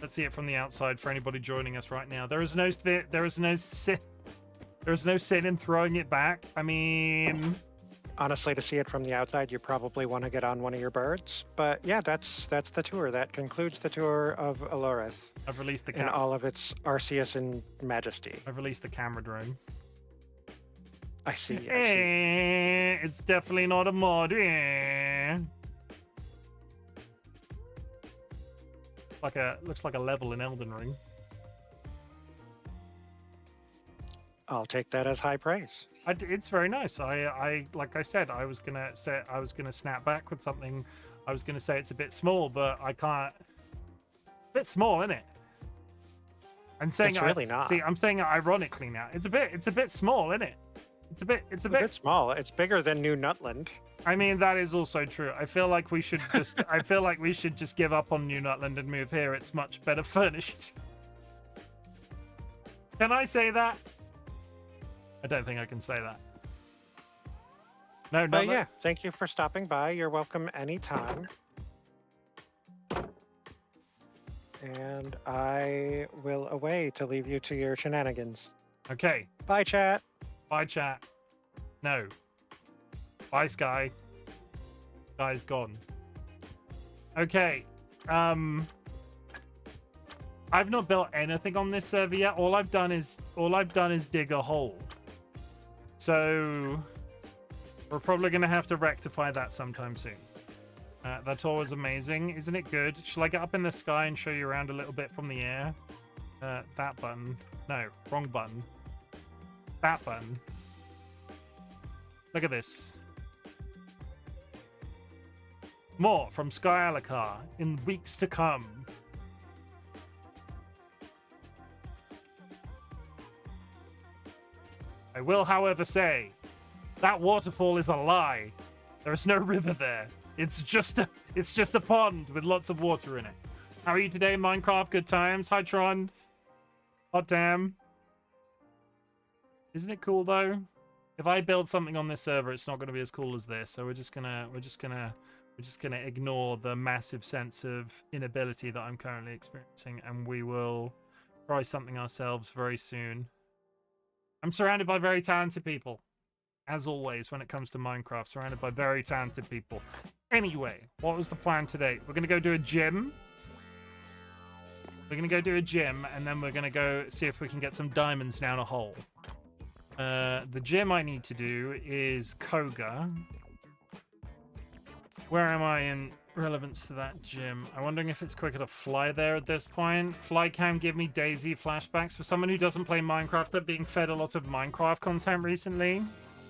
Let's see it from the outside for anybody joining us right now. There is no sin in throwing it back. I mean, Honestly, to see it from the outside, you probably want to get on one of your birds. But yeah, that's the tour. That concludes the tour of Alorith I've released the in all of its Arceus and majesty. I've released the camera drone. I see. It's definitely not a mod. Looks like a level in Elden Ring. I'll take that as high praise. It's very nice. I like I said, I was gonna snap back with something. I was gonna say it's a bit small, but I can't. A bit small, isn't it? I'm saying It's really not. See, I'm saying it ironically now. It's a bit small, isn't it? It's a bit small. It's bigger than New Nutland. I mean, that is also true. I feel like we should just give up on New Nutland and move here. It's much better furnished. Can I say that? I don't think I can say that. No, But yeah, thank you for stopping by. You're welcome anytime. And I will away to leave you to your shenanigans. Okay. Bye, chat. Bye, chat. No. Bye, Sky. Sky's gone. Okay. I've not built anything on this server yet. All I've done is dig a hole. So we're probably going to have to rectify that sometime soon. That tour was amazing. Isn't it good? Shall I get up in the sky and show you around a little bit from the air? That button. No, wrong button. That button. Look at this. More from Sky Alakar in weeks to come. I will, however, say that waterfall is a lie. There is no river there. It's just a pond with lots of water in it. How are you today, Minecraft? Good times. Hi, Tron. Hot damn. Isn't it cool though? If I build something on this server, it's not going to be as cool as this. So we're just gonna ignore the massive sense of inability that I'm currently experiencing, and we will try something ourselves very soon. I'm surrounded by very talented people, as always, when it comes to Minecraft. Surrounded by very talented people. Anyway, what was the plan today? We're going to go do a gym. We're going to go do a gym, and then we're going to go see if we can get some diamonds down a hole. The gym I need to do is Koga. Where am I in relevance to that gym? I'm wondering if it's quicker to fly there at this point. Flycam give me Daisy flashbacks. For someone who doesn't play Minecraft, they're being fed a lot of Minecraft content recently.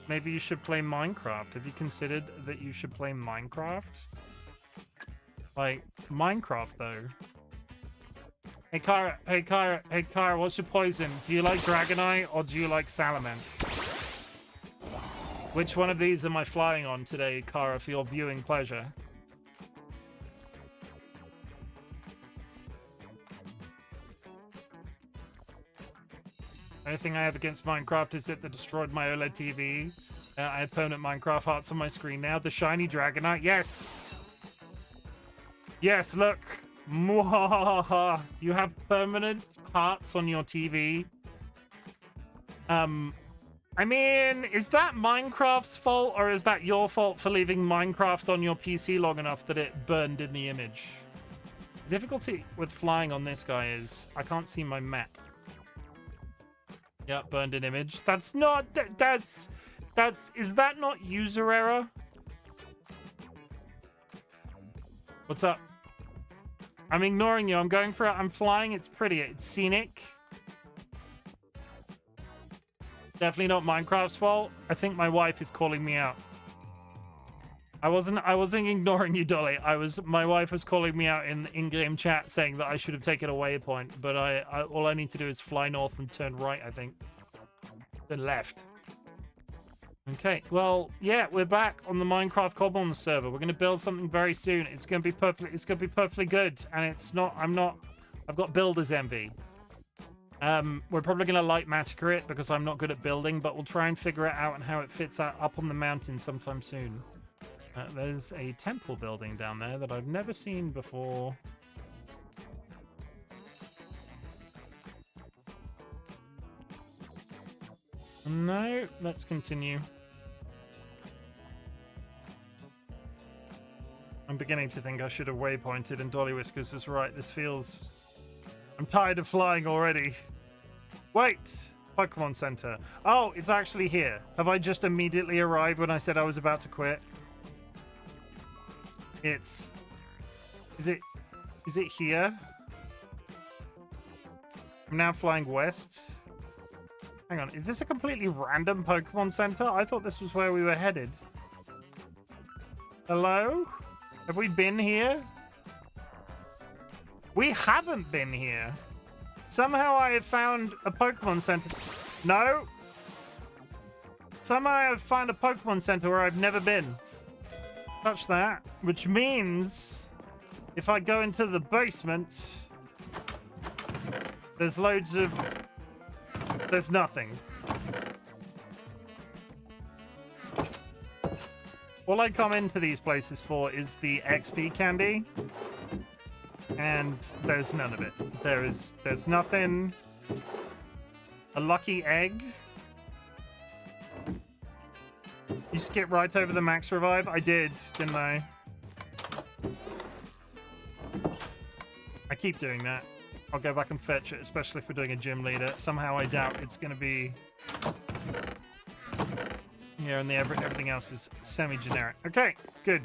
Maybe you should play Minecraft. Have you considered that you should play Minecraft? Like, Minecraft, though. Hey, Kyra, what's your poison? Do you like Dragonite or do you like Salamence? Which one of these am I flying on today, Kyra, for your viewing pleasure? only thing I have against Minecraft is that they destroyed my OLED TV. I have permanent Minecraft hearts on my screen now. The shiny Dragonite, yes! Yes, look! Mwahaha. You have permanent hearts on your TV. I mean, is that Minecraft's fault, or is that your fault for leaving Minecraft on your PC long enough that it burned in the image? The difficulty with flying on this guy is I can't see my map. Yeah, burned in image. That's not... Is that not user error? What's up? I'm ignoring you. I'm going for it. I'm flying. It's pretty. It's scenic. Definitely not Minecraft's fault. I think my wife is calling me out. I wasn't ignoring you, Dolly. My wife was calling me out in in-game chat saying that I should have taken a waypoint, but all I need to do is fly north and turn right, I think. Then left. Okay, well, yeah, we're back on the Minecraft Cobblemon server. We're going to build something very soon. It's going to be perfectly good, and I've got builder's envy. We're probably going to light massacre it because I'm not good at building, but we'll try and figure it out and how it fits up on the mountain sometime soon. There's a temple building down there that I've never seen before. No, let's continue. I'm beginning to think I should have waypointed, and DollyWhiskers is right. This feels... I'm tired of flying already. Wait! Pokemon Center. Oh, it's actually here. Have I just immediately arrived when I said I was about to quit? Is it here? I'm now flying west. Hang on, is this a completely random Pokemon Center? I thought this was where we were headed. Hello? Have we been here? We haven't been here. Somehow I have found a Pokemon Center. No. Somehow I have found a Pokemon Center where I've never been. Touch that. Which means if I go into the basement, there's loads of... There's nothing. All I come into these places for is the XP candy. And there's none of it. There's nothing. A lucky egg. You skip right over the max revive? I did, didn't I? I keep doing that. I'll go back and fetch it, especially if we're doing a gym leader. Somehow I doubt it's going to be... Yeah, and everything else is semi-generic. Okay, good.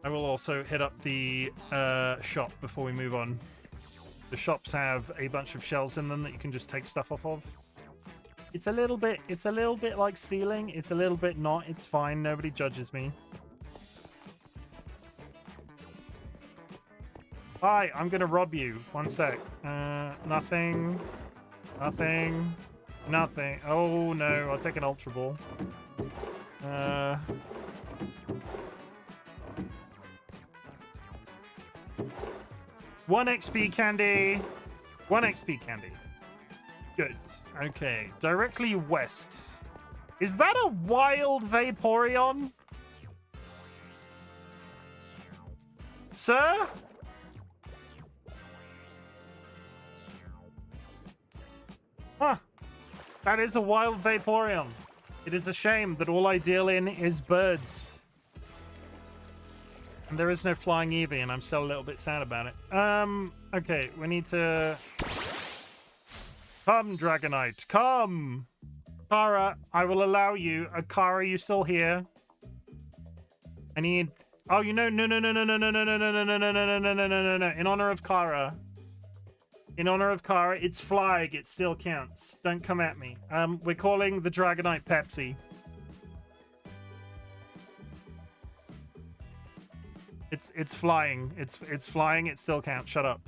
I will also hit up the shop before we move on. The shops have a bunch of shells in them that you can just take stuff off of. It's a little bit like stealing. It's a little bit not. It's fine. Nobody judges me. Hi, I'm gonna rob you. One sec. Nothing. Oh no, I'll take an Ultra Ball. 1 XP candy. 1 XP candy. Good. Okay. Directly west. Is that a wild Vaporeon? Sir? Huh. That is a wild Vaporeon. It is a shame that all I deal in is birds. And there is no flying Eevee, and I'm still a little bit sad about it. Okay, we need to... Come, Dragonite, come! Kara, I will allow you. Kara, you still here? I need... Oh, you know, no. In honor of Kara. In honor of Kara, it's flag. It still counts. Don't come at me. We're calling the Dragonite Pepsi. It's flying. It's flying. It still counts. Shut up.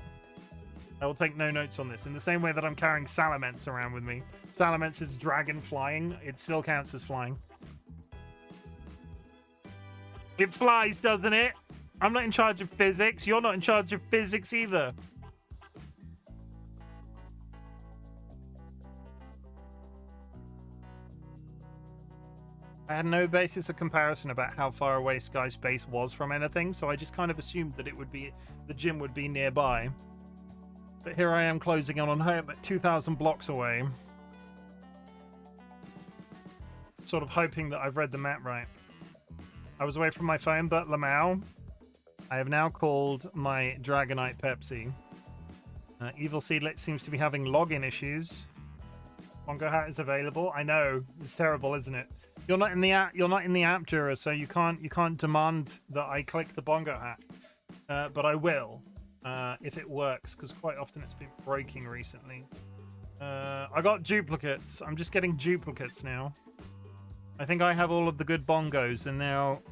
I will take no notes on this. In the same way that I'm carrying Salamence around with me. Salamence is dragon flying. It still counts as flying. It flies, doesn't it? I'm not in charge of physics. You're not in charge of physics either. I had no basis of comparison about how far away Sky Space was from anything, so I just kind of assumed that it would be the gym would be nearby. But here I am closing in on home at 2,000 blocks away. Sort of hoping that I've read the map right. I was away from my phone, but Lamau, I have now called my Dragonite Pepsi. Evil Seedlet seems to be having login issues. Bongo Hat is available. I know, it's terrible, isn't it? You're not in the app. You're not in the app, Jura, so you can't demand that I click the Bongo Hat. But I will if it works, because quite often it's been breaking recently. I got duplicates. I'm just getting duplicates now. I think I have all of the good bongos, and now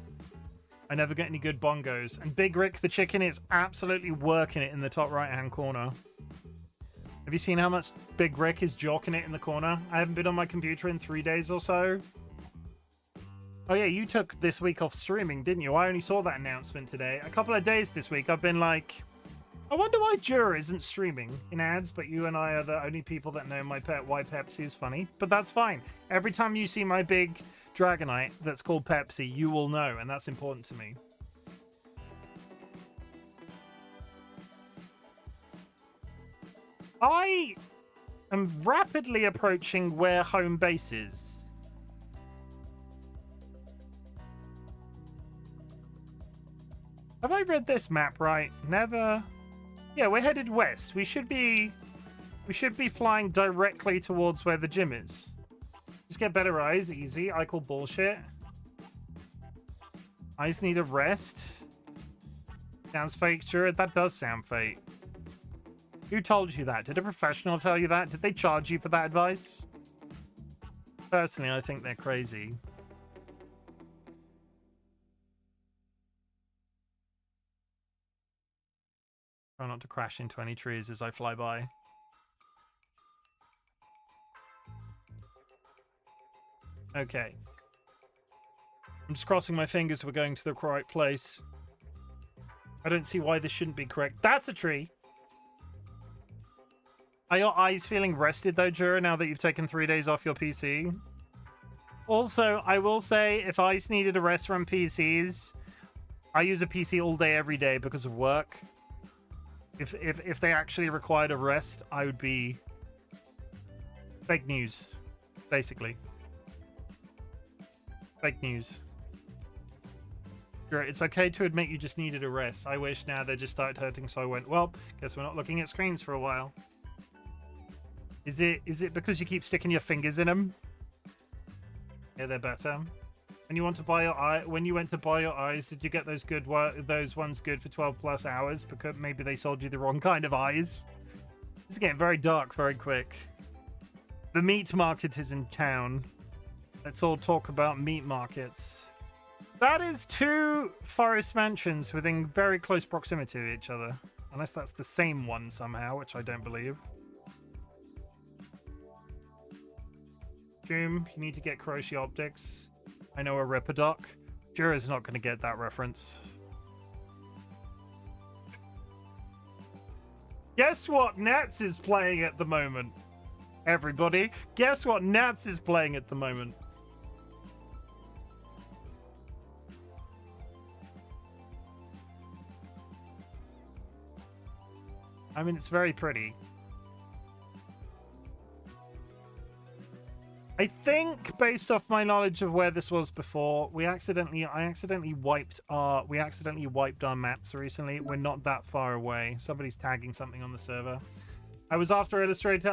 I never get any good bongos. And Big Rick the chicken is absolutely working it in the top right-hand corner. Have you seen how much Big Rick is jocking it in the corner? I haven't been on my computer in 3 days or so. Oh yeah, you took this week off streaming, didn't you? I only saw that announcement today. A couple of days this week, I've been like, I wonder why Jura isn't streaming in ads, but you and I are the only people that know why Pepsi is funny. But that's fine. Every time you see my big Dragonite that's called Pepsi, you will know, and that's important to me. I am rapidly approaching where home base is. Have I read this map right? Never. Yeah, we're headed west. We should be flying directly towards where the gym is. Just get better eyes, easy. I call bullshit. Eyes need a rest. Sounds fake, sure. That does sound fake. Who told you that? Did a professional tell you that? Did they charge you for that advice? Personally, I think they're crazy. Try not to crash into any trees as I fly by. Okay. I'm just crossing my fingers we're going to the right place. I don't see why this shouldn't be correct. That's a tree! Are your eyes feeling rested though, Jura, now that you've taken 3 days off your PC? Also, I will say, if Ice needed a rest from PCs, I use a PC all day, every day because of work. If they actually required a rest, I would be... fake news, basically. Fake news. Sure, it's okay to admit you just needed a rest. I wish now they just started hurting, so I went, well, guess we're not looking at screens for a while. Is it because you keep sticking your fingers in them? Yeah, they're better. When you want to buy your when you went to buy your eyes, did you get those ones good for 12 plus hours? Because maybe they sold you the wrong kind of eyes. It's getting very dark very quick. The meat market is in town. Let's all talk about meat markets. That is 2 forest mansions within very close proximity to each other. Unless that's the same one somehow, which I don't believe. Chim, you need to get Crochet Optics. I know a Ripidoc. Jura's not going to get that reference. Guess what Nats is playing at the moment? Everybody, guess what Nats is playing at the moment? I mean, it's very pretty. I think, based off my knowledge of where this was before, I accidentally wiped our maps recently. We're not that far away. Somebody's tagging something on the server. I was after illustrating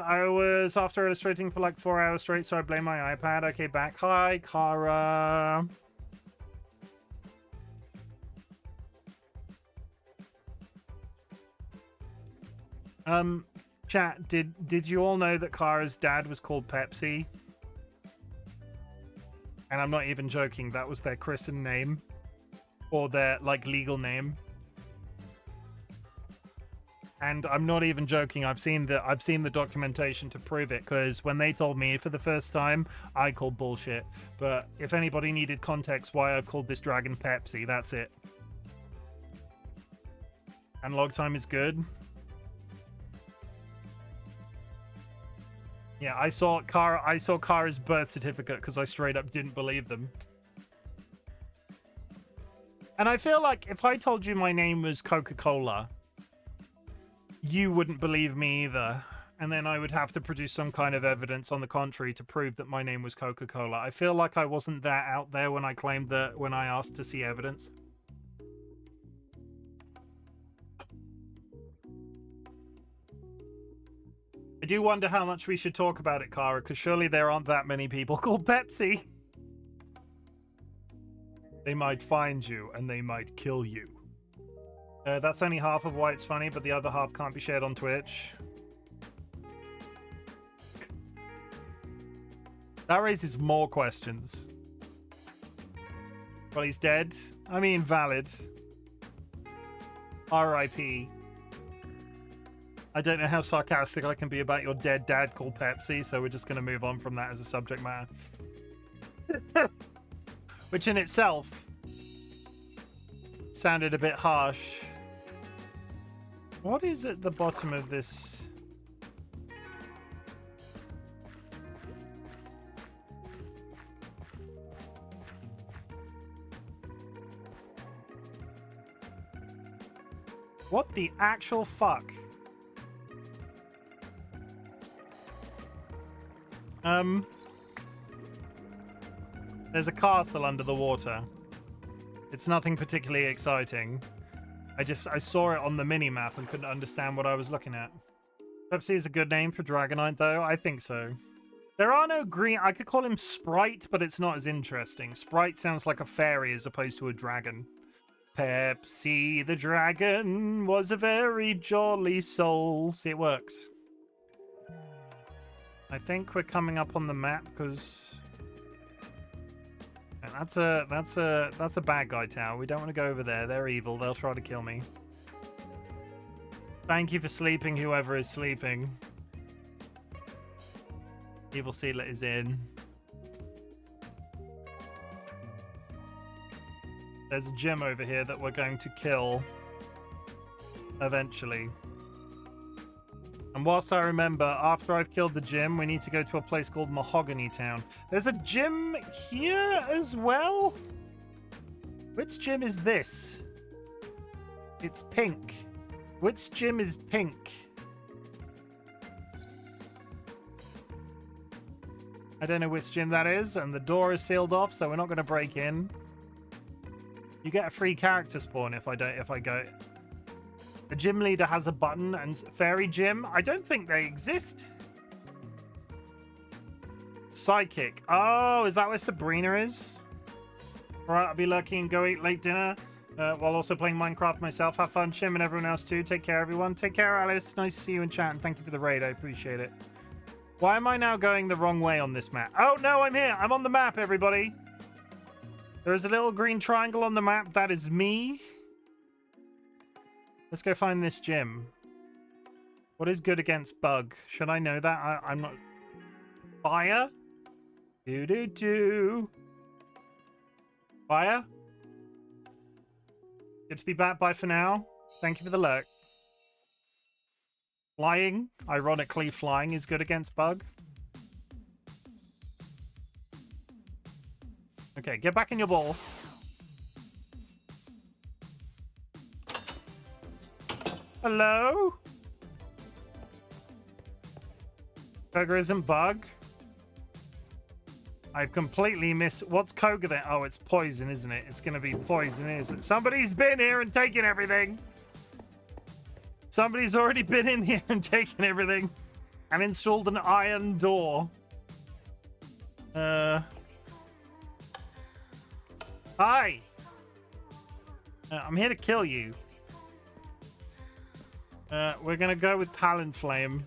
for like 4 hours straight, so I blame my iPad. Okay, back. Hi, Kara. Chat, did you all know that Kara's dad was called Pepsi? And I'm not even joking, that was their christened name. Or their, like, legal name. And I'm not even joking, I've seen the documentation to prove it, because when they told me for the first time, I called bullshit. But if anybody needed context why I've called this dragon Pepsi, that's it. And log time is good. Yeah, I saw Kara's birth certificate because I straight up didn't believe them. And I feel like if I told you my name was Coca-Cola, you wouldn't believe me either. And then I would have to produce some kind of evidence on the contrary to prove that my name was Coca-Cola. I feel like I wasn't that out there when I claimed that when I asked to see evidence. I do wonder how much we should talk about it, Kara, because surely there aren't that many people called Pepsi. They might find you and they might kill you. That's only half of why it's funny, but the other half can't be shared on Twitch. That raises more questions. Well, he's dead. I mean, valid. R.I.P. I don't know how sarcastic I can be about your dead dad called Pepsi, so we're just going to move on from that as a subject matter. Which in itself sounded a bit harsh. What is at the bottom of this? What the actual fuck? There's a castle under the water. It's nothing particularly exciting. I saw it on the mini-map and couldn't understand what I was looking at. Pepsi is a good name for Dragonite, though. I think so. There are no green... I could call him Sprite, but it's not as interesting. Sprite sounds like a fairy as opposed to a dragon. Pepsi the dragon was a very jolly soul. See, it works. I think we're coming up on the map because... That's a bad guy tower. We don't want to go over there. They're evil. They'll try to kill me. Thank you for sleeping, whoever is sleeping. Evil Seedlet is in. There's a gym over here that we're going to kill eventually. And whilst I remember, after I've killed the gym, we need to go to a place called Mahogany Town. There's a gym here as well? Which gym is this? It's pink. Which gym is pink? I don't know which gym that is, and the door is sealed off, so we're not going to break in. You get a free character spawn if I go... The gym leader has a button and fairy gym. I don't think they exist. Psychic. Oh, is that where Sabrina is? All right, I'll be lurking and go eat late dinner while also playing Minecraft myself. Have fun, Chim, and everyone else too. Take care, everyone. Take care, Alice. Nice to see you in chat, and thank you for the raid. I appreciate it. Why am I now going the wrong way on this map? Oh, no, I'm here. I'm on the map, everybody. There is a little green triangle on the map. That is me. Let's go find this gym. What is good against bug? Should I know that? I'm not... Fire? Do-do-do. Fire? Good to be back. Bye for now. Thank you for the lurk. Flying. Ironically, flying is good against bug. Okay, get back in your ball. Hello? Koga isn't bug. I've completely missed... What's Koga then? Oh, it's poison, isn't it? It's going to be poison, isn't it? Somebody's been here and taken everything. Somebody's already been in here and taken everything. And installed an iron door. Hi. I'm here to kill you. We're gonna go with Talonflame.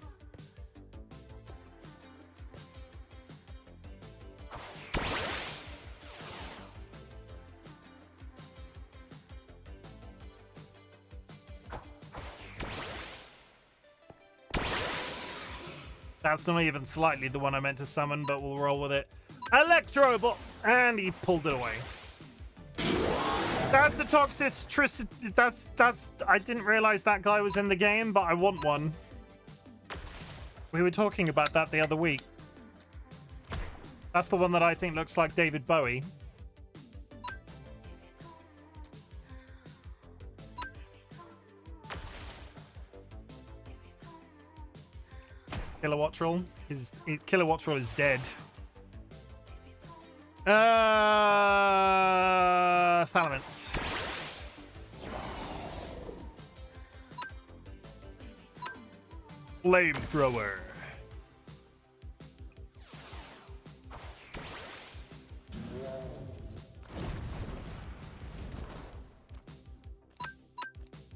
That's not even slightly the one I meant to summon, but we'll roll with it. Electro Ball! And he pulled it away. That's the toxicity. That's. I didn't realize that guy was in the game, but I want one. We were talking about that the other week. That's the one that I think looks like David Bowie. Kilowattrel. Kilowattrel is dead. Salamence. Flamethrower.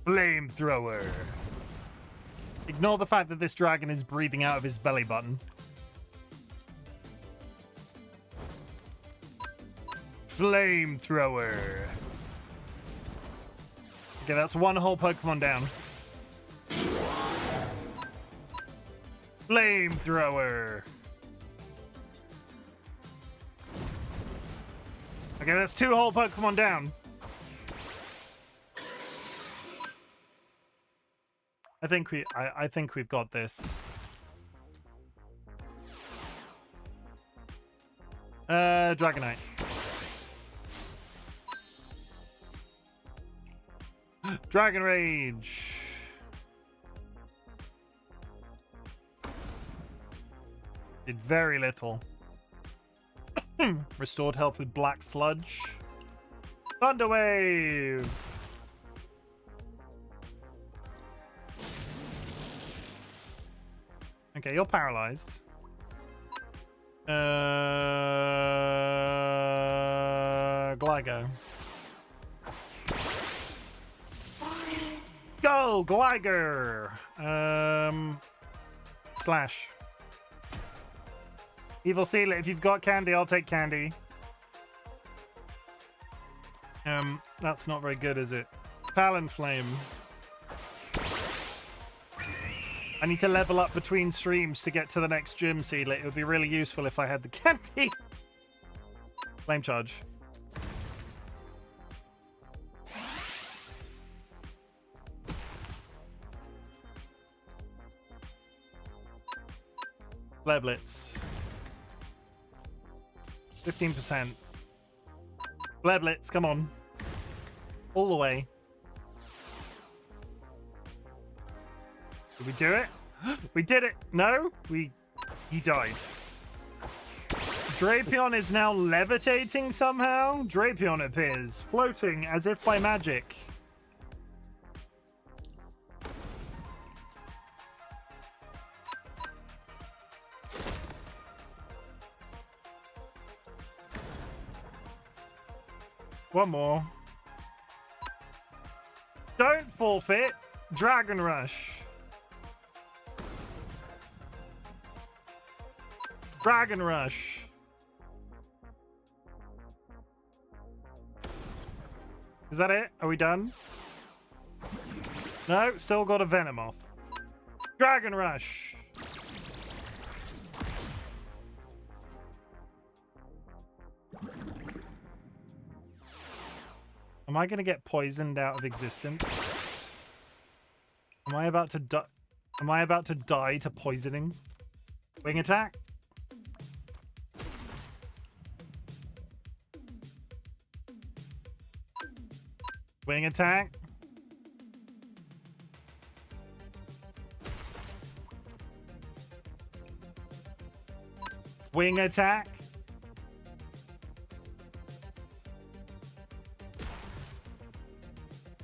Flamethrower. Ignore the fact that this dragon is breathing out of his belly button. Flamethrower. Okay, that's one whole Pokemon down. Flamethrower. Okay, that's two whole Pokemon down. I think we've got this. Dragonite. Dragon Rage. Did very little. Restored health with Black Sludge. Thunder Wave. Okay, you're paralyzed. Gligo. Go, Gliger! Slash. Evil Sealer, if you've got candy, I'll take candy. That's not very good, is it? Talonflame. I need to level up between streams to get to the next gym, Seedlet. It would be really useful if I had the candy. Flame Charge. Flare Blitz. 15%. Flare Blitz, come on. All the way. Did we do it? We did it! No? He died. Drapion is now levitating somehow? Drapion appears, floating as if by magic. One more. Don't forfeit. Dragon Rush. Dragon Rush. Is that it? Are we done? No, still got a Venomoth. Dragon Rush. Am I going to get poisoned out of existence? Am I about to die? Am I about to die to poisoning? Wing attack? Wing attack? Wing attack?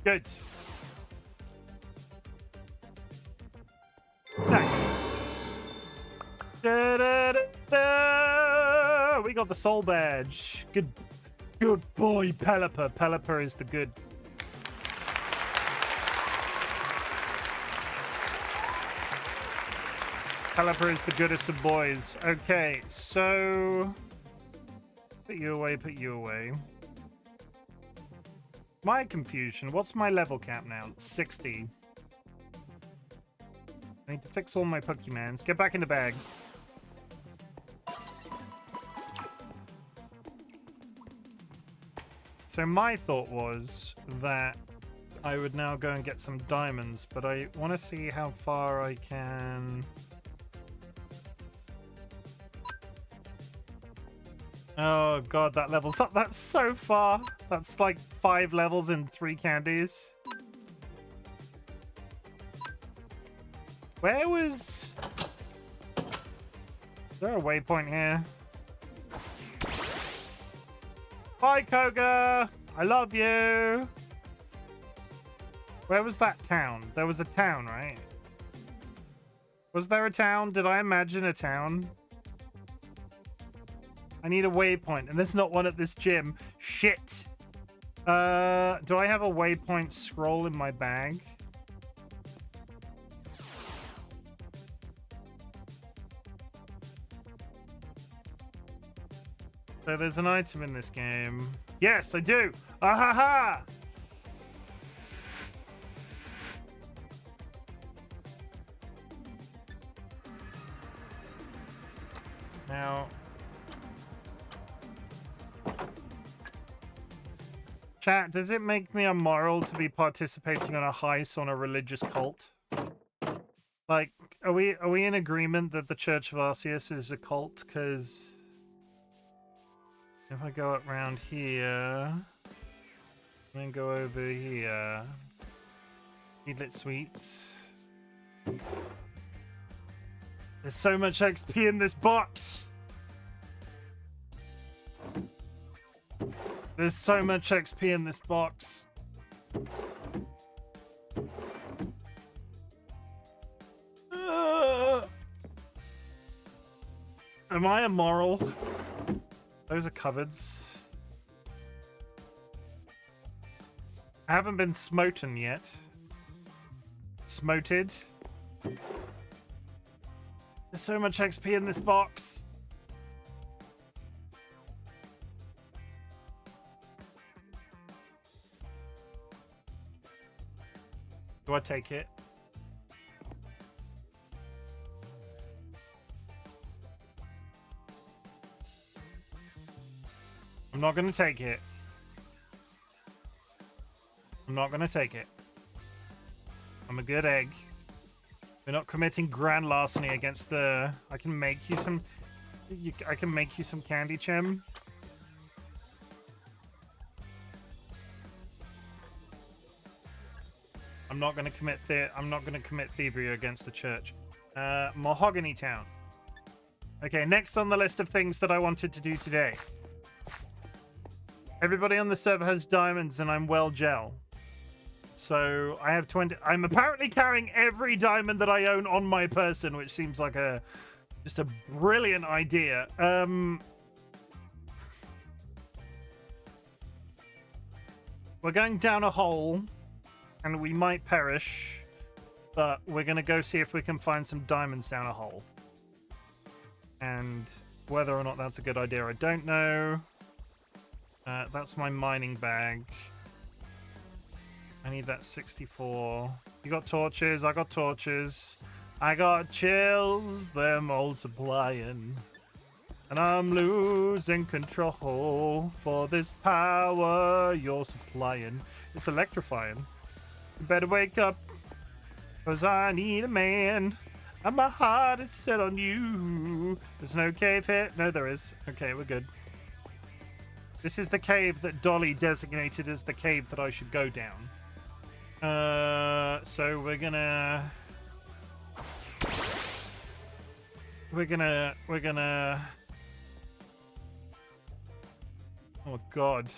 Good. Nice. Da, da, da, da. We got the soul badge. Good boy, Pelipper. Pelipper is the good. Pelipper is the goodest of boys. Okay, so put you away, put you away. My confusion, what's my level cap now? 60. I need to fix all my Pokemons. Get back in the bag. So my thought was that I would now go and get some diamonds, but I want to see how far I can... Oh god, that levels up. That's so far. That's like 5 levels in 3 candies. Where was... Is there a waypoint here? Bye, Koga! I love you! Where was that town? There was a town, right? Was there a town? Did I imagine a town? I need a waypoint, and there's not one at this gym. Shit! Do I have a waypoint scroll in my bag? So there's an item in this game. Yes, I do! Ah ha ha! Now... Chat, does it make me immoral to be participating on a heist on a religious cult? Like, are we in agreement that the Church of Arceus is a cult? Because if I go around here, then go over here, Needlet Sweets. There's so much XP in this box. There's so much XP in this box. Am I immoral? Those are cupboards. I haven't been smoten yet. Smoted. There's so much XP in this box. Do I take it? I'm not gonna take it. I'm not gonna take it. I'm a good egg. We're not committing grand larceny against the... I can make you some... I can make you some candy, Chim. I'm not gonna commit thievery against the church. Mahogany Town. Okay, next on the list of things that I wanted to do today. Everybody on the server has diamonds and I'm well gel. So I have 20. I'm apparently carrying every diamond that I own on my person, which seems like just a brilliant idea. We're going down a hole and we might perish, but we're going to go see if we can find some diamonds down a hole. And whether or not that's a good idea, I don't know. That's my mining bag. I need that 64. You got torches? I got torches. I got chills, they're multiplying. And I'm losing control for this power you're supplying. It's electrifying. You better wake up, 'cause I need a man. And my heart is set on you. There's no cave here. No, there is. Okay, we're good. This is the cave that Dolly designated as the cave that I should go down. So we're gonna... Oh god. Is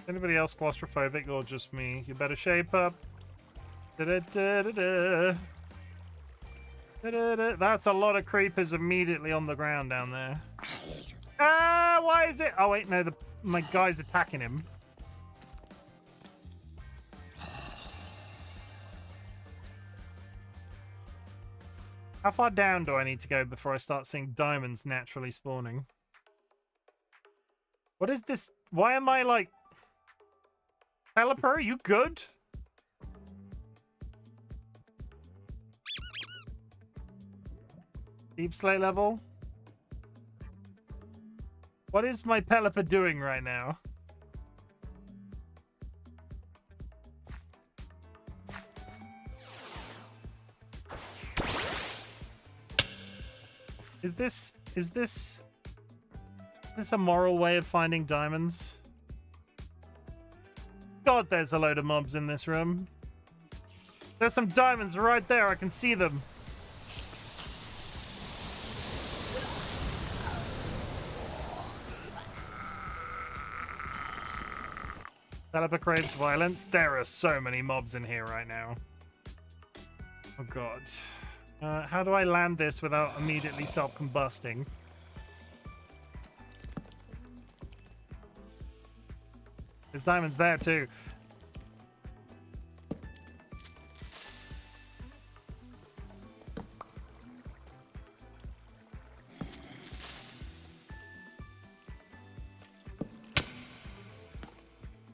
anybody else claustrophobic or just me? You better shape up. Da-da-da-da-da. Da-da-da. That's a lot of creepers immediately on the ground down there. Ah, why is it? Oh wait, no, my guy's attacking him. How far down do I need to go before I start seeing diamonds naturally spawning? What is this? Why am I like... Caliper, are you good? Deep slate level? What is my Pelipper doing right now? Is this a moral way of finding diamonds? God, there's a load of mobs in this room. There's some diamonds right there. I can see them. Developer craves violence. There are so many mobs in here right now. Oh god. How do I land this without immediately self-combusting? There's diamonds there too.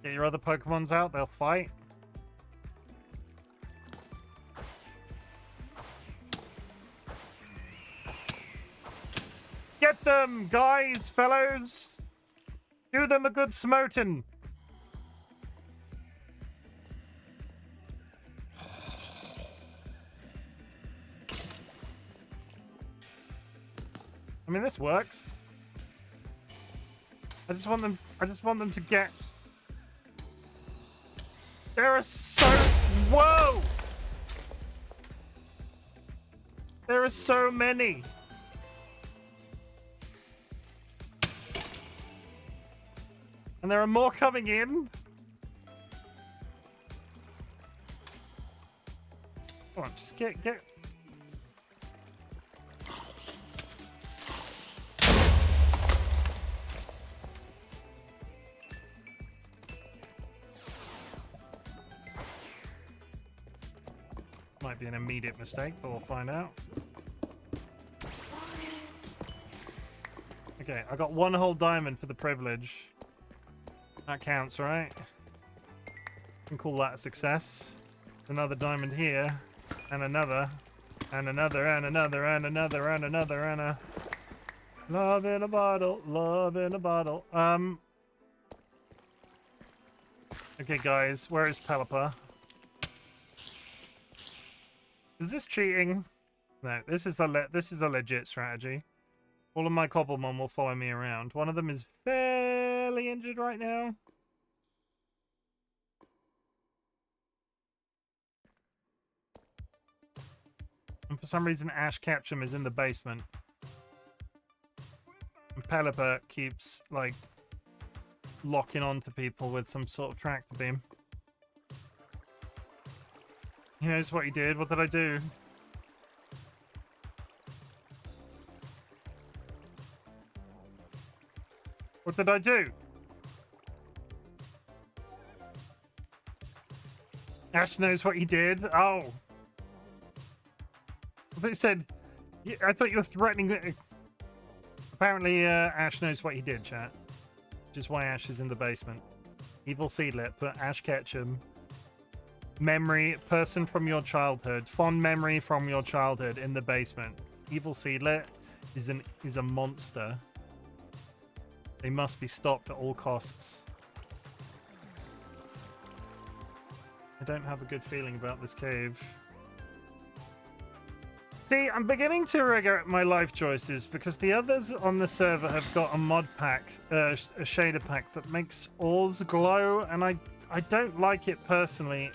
Get your other Pokemons out, they'll fight. Get them, guys, fellows! Do them a good smoting. I mean, this works. I just want them to get... There are so... Whoa! There are so many. And there are more coming in. Come on, just get... Might be an immediate mistake, but we'll find out. Okay, I got one whole diamond for the privilege. That counts, right? Can call that a success. Another diamond here, and another, and another, and another, and another, and another, and a... Love in a bottle, love in a bottle. Okay, guys, where is Pelipper? Is this cheating? No, this is a legit strategy. All of my Cobblemon will follow me around. One of them is fairly injured right now. And for some reason, Ash Ketchum is in the basement. And Pelipper keeps, like, locking onto people with some sort of tractor beam. He knows what he did. What did I do? What did I do? Ash knows what he did. Oh. I thought you said... I thought you were threatening... Apparently, Ash knows what he did, chat. Which is why Ash is in the basement. Evil Seedlet, put Ash Ketchum... Memory, person from your childhood, fond memory from your childhood in the basement. Evil Seedlet is a monster. They must be stopped at all costs. I don't have a good feeling about this cave. See, I'm beginning to regret my life choices because the others on the server have got a mod pack, a shader pack that makes ores glow, and I don't like it personally.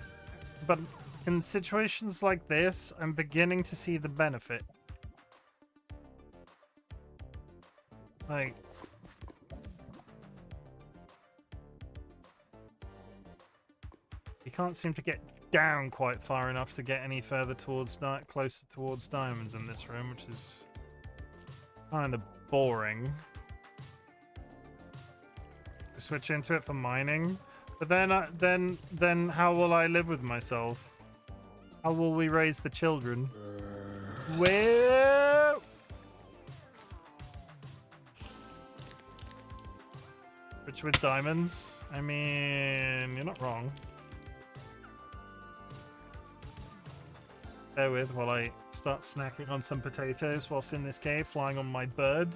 But in situations like this, I'm beginning to see the benefit. Like... You can't seem to get down quite far enough to get any further towards... closer towards diamonds in this room, which is... kind of boring. Switch into it for mining. But then how will I live with myself? How will we raise the children? Well, rich with diamonds. I mean, you're not wrong. Bear with while I start snacking on some potatoes whilst in this cave, flying on my bird.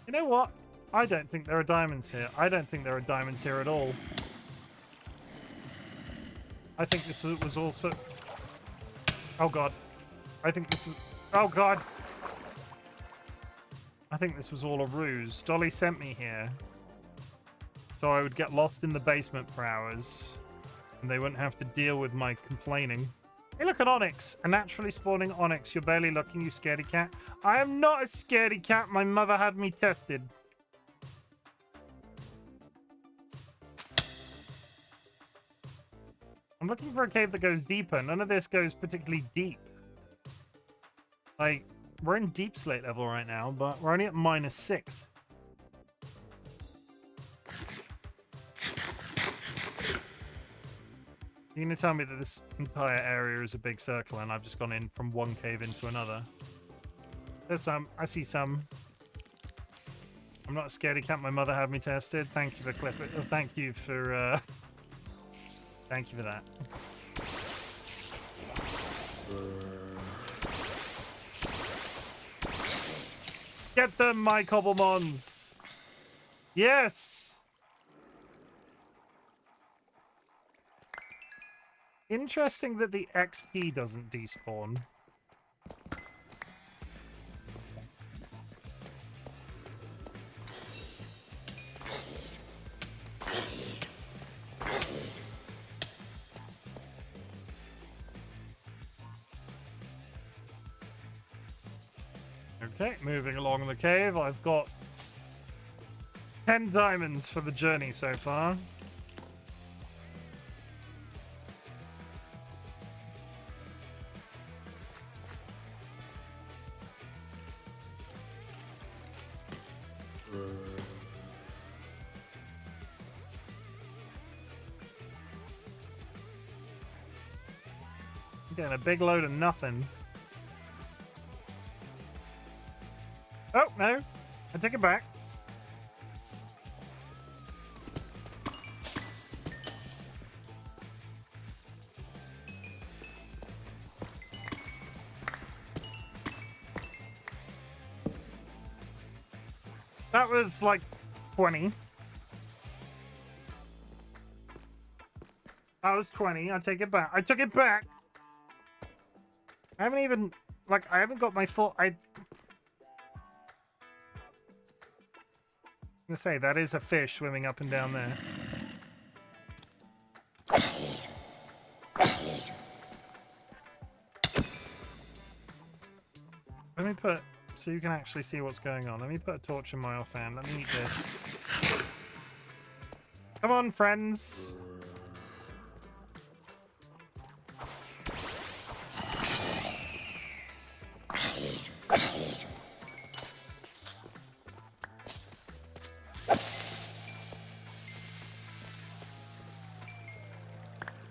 You know what? I don't think there are diamonds here. I don't think there are diamonds here at all. I think this was also... Oh god. I think this was... Oh god! I think this was all a ruse. Dolly sent me here so I would get lost in the basement for hours, and they wouldn't have to deal with my complaining. Hey, look at Onyx. A naturally spawning Onyx. You're barely looking, you scaredy cat. I am not a scaredy cat. My mother had me tested. I'm looking for a cave that goes deeper. None of this goes particularly deep. Like, we're in deep slate level right now, but we're only at -6. You're going to tell me that this entire area is a big circle and I've just gone in from one cave into another. There's some. I see some. I'm not a scaredy cat. My mother had me tested. Thank you for clipping. Oh, thank you for that. Get them, my Cobblemons! Yes! Interesting that the XP doesn't despawn. Okay, moving along the cave. I've got 10 diamonds for the journey so far. Getting a big load of nothing. Oh, no. I take it back. That was like 20. That was 20. I take it back. I took it back. I haven't even, like, I haven't got my full, I'm gonna say, that is a fish swimming up and down there. Let me put, so you can actually see what's going on. Let me put a torch in my offhand. Let me eat this. Come on, friends.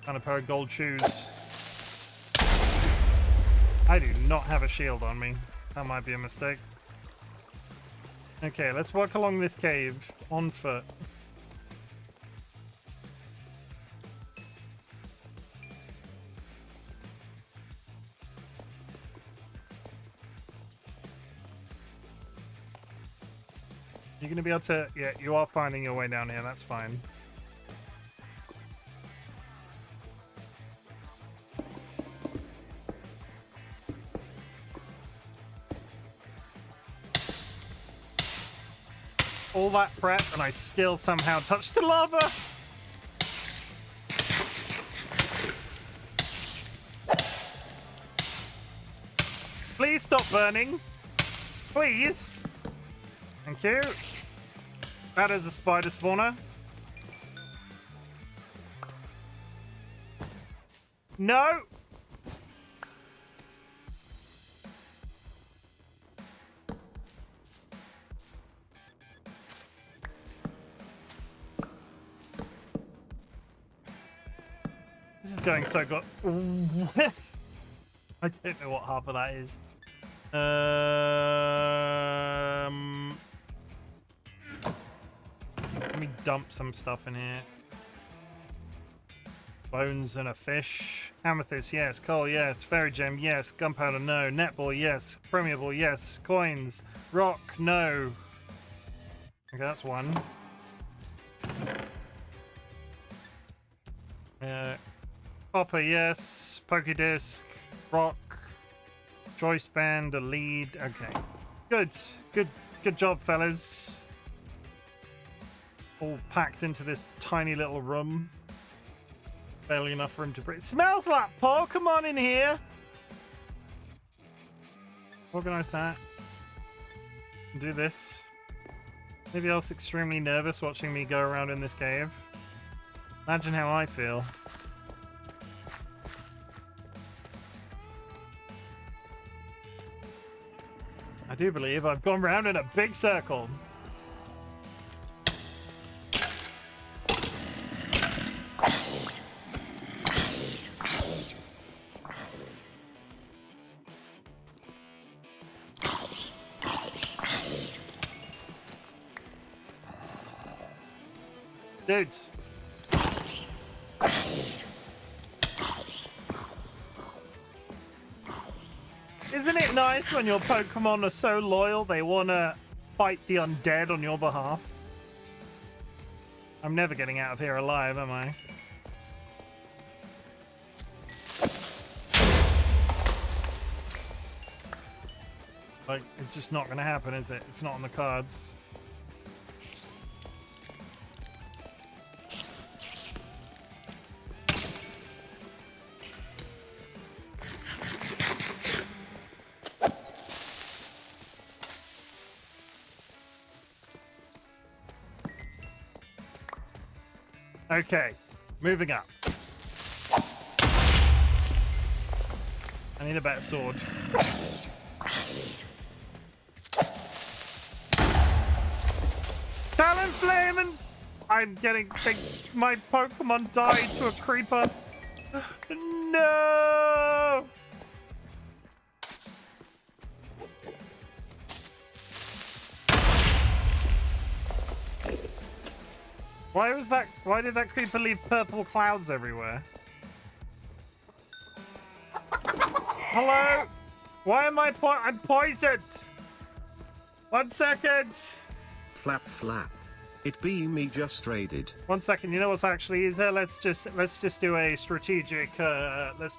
And a pair of gold shoes. I do not have a shield on me. That might be a mistake. Okay, let's walk along this cave on foot. You're going to be able to... Yeah, you are finding your way down here. That's fine. All that prep, and I still somehow touched the lava. Please stop burning. Please. Thank you. That is a spider spawner. No. This is going so good. I don't know what half of that is. Let me dump some stuff in here. Bones and a fish. Amethyst, yes. Coal, yes. Fairy gem, yes. Gunpowder, no. Netball, yes. Permeable, yes. Coins. Rock, no. Okay, that's one. Copper, yes. Pokedisc. Rock. Joist band, a lead. Okay. Good. Good job, fellas. all packed into this tiny little room. Barely enough room to breathe. Smells like Pokemon in here. Organize that. Do this. Maybe else extremely nervous watching me go around in this cave. Imagine how I feel. I do believe I've gone round in a big circle. Dudes. Isn't it nice when your Pokemon are so loyal they want to fight the undead on your behalf? I'm never getting out of here alive, am I? Like, it's just not going to happen, is it? It's not on the cards. Okay, moving up. I need a better sword. Talonflame, and I'm getting my Pokemon died to a creeper. No! Why was that? Why did that creeper leave purple clouds everywhere? Hello? Why am I'm poisoned? 1 second. Flap flap. It be me just raided. 1 second. You know what's actually is there? Let's just do a strategic. Let's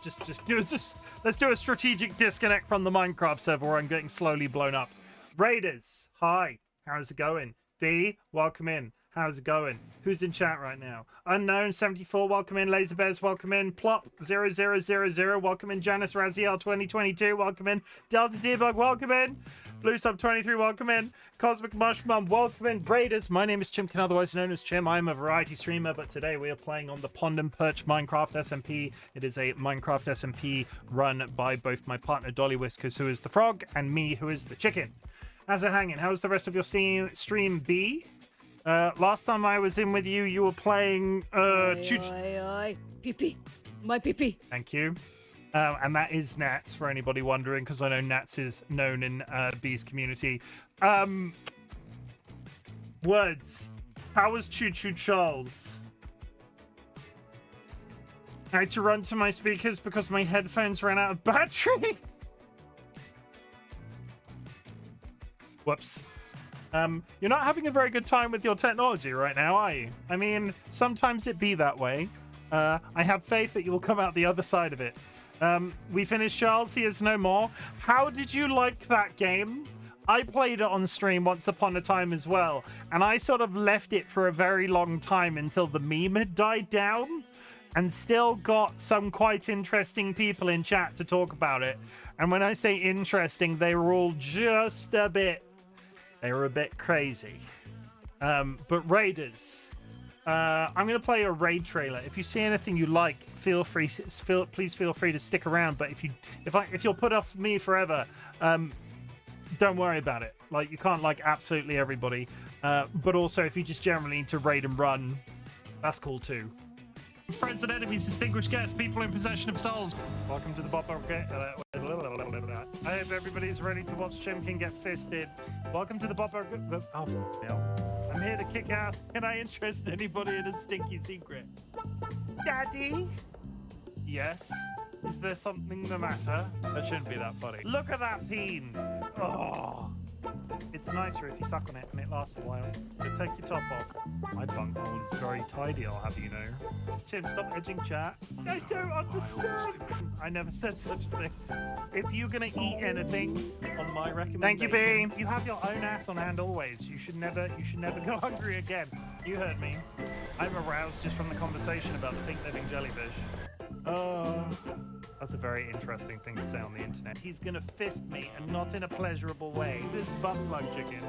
do a strategic disconnect from the Minecraft server where I'm getting slowly blown up. Raiders, hi. How's it going? B, welcome in. How's it going? Who's in chat right now? Unknown74, welcome in. Laserbears, welcome in. Plop0000, welcome in. Janice Raziel 2022, welcome in. Delta Debug, welcome in. Blue Sub 23, welcome in. Cosmic Mushmum, welcome in. Raiders, my name is Chimken, otherwise known as Chim. I'm a variety streamer, but today we are playing on the Pond and Perch Minecraft SMP. It is a Minecraft SMP run by both my partner DollyWhiskers, who is the frog, and me, who is the chicken. How's it hanging? How's the rest of your stream B? Last time I was in with you, you were playing Aye. Pee-pee. My pee-pee. Thank you. And that is Nats, for anybody wondering, because I know Nats is known in B's community. Words. How was Choo Choo Charles? I had to run to my speakers because my headphones ran out of battery. Whoops. You're not having a very good time with your technology right now, are you? I mean, sometimes it be that way. I have faith that you will come out the other side of it. We finished Charles, he is no more. How did you like that game? I played it on stream once upon a time as well, and I sort of left it for a very long time until the meme had died down, and still got some quite interesting people in chat to talk about it. And when I say interesting, they were all just a bit... They were a bit crazy. But Raiders, I'm going to play a raid trailer. If you see anything you like, please feel free to stick around. But if you'll put off me forever, don't worry about it. Like, you can't like absolutely everybody. But also, if you just generally need to raid and run, that's cool too. Friends and enemies, distinguished guests, people in possession of souls. Welcome to the Bop. I hope everybody's ready to watch Chimken get fisted. Welcome to the Bop. Oh, hell. I'm here to kick ass. Can I interest anybody in a stinky secret? Daddy? Yes? Is there something the matter? That shouldn't be that funny. Look at that peen. Oh. It's nicer if you suck on it and it lasts a while. So take your top off. My bunghole is very tidy, I'll have you know. Chim, stop edging chat. I don't understand. I never said such a thing. If you're gonna eat anything on my recommendation, thank you, Bean. You have your own ass on hand always. You should never go hungry again. You heard me. I'm aroused just from the conversation about the pink living jellyfish. Oh, that's a very interesting thing to say on the internet. He's gonna fist me, and not in a pleasurable way. This butt plug chicken.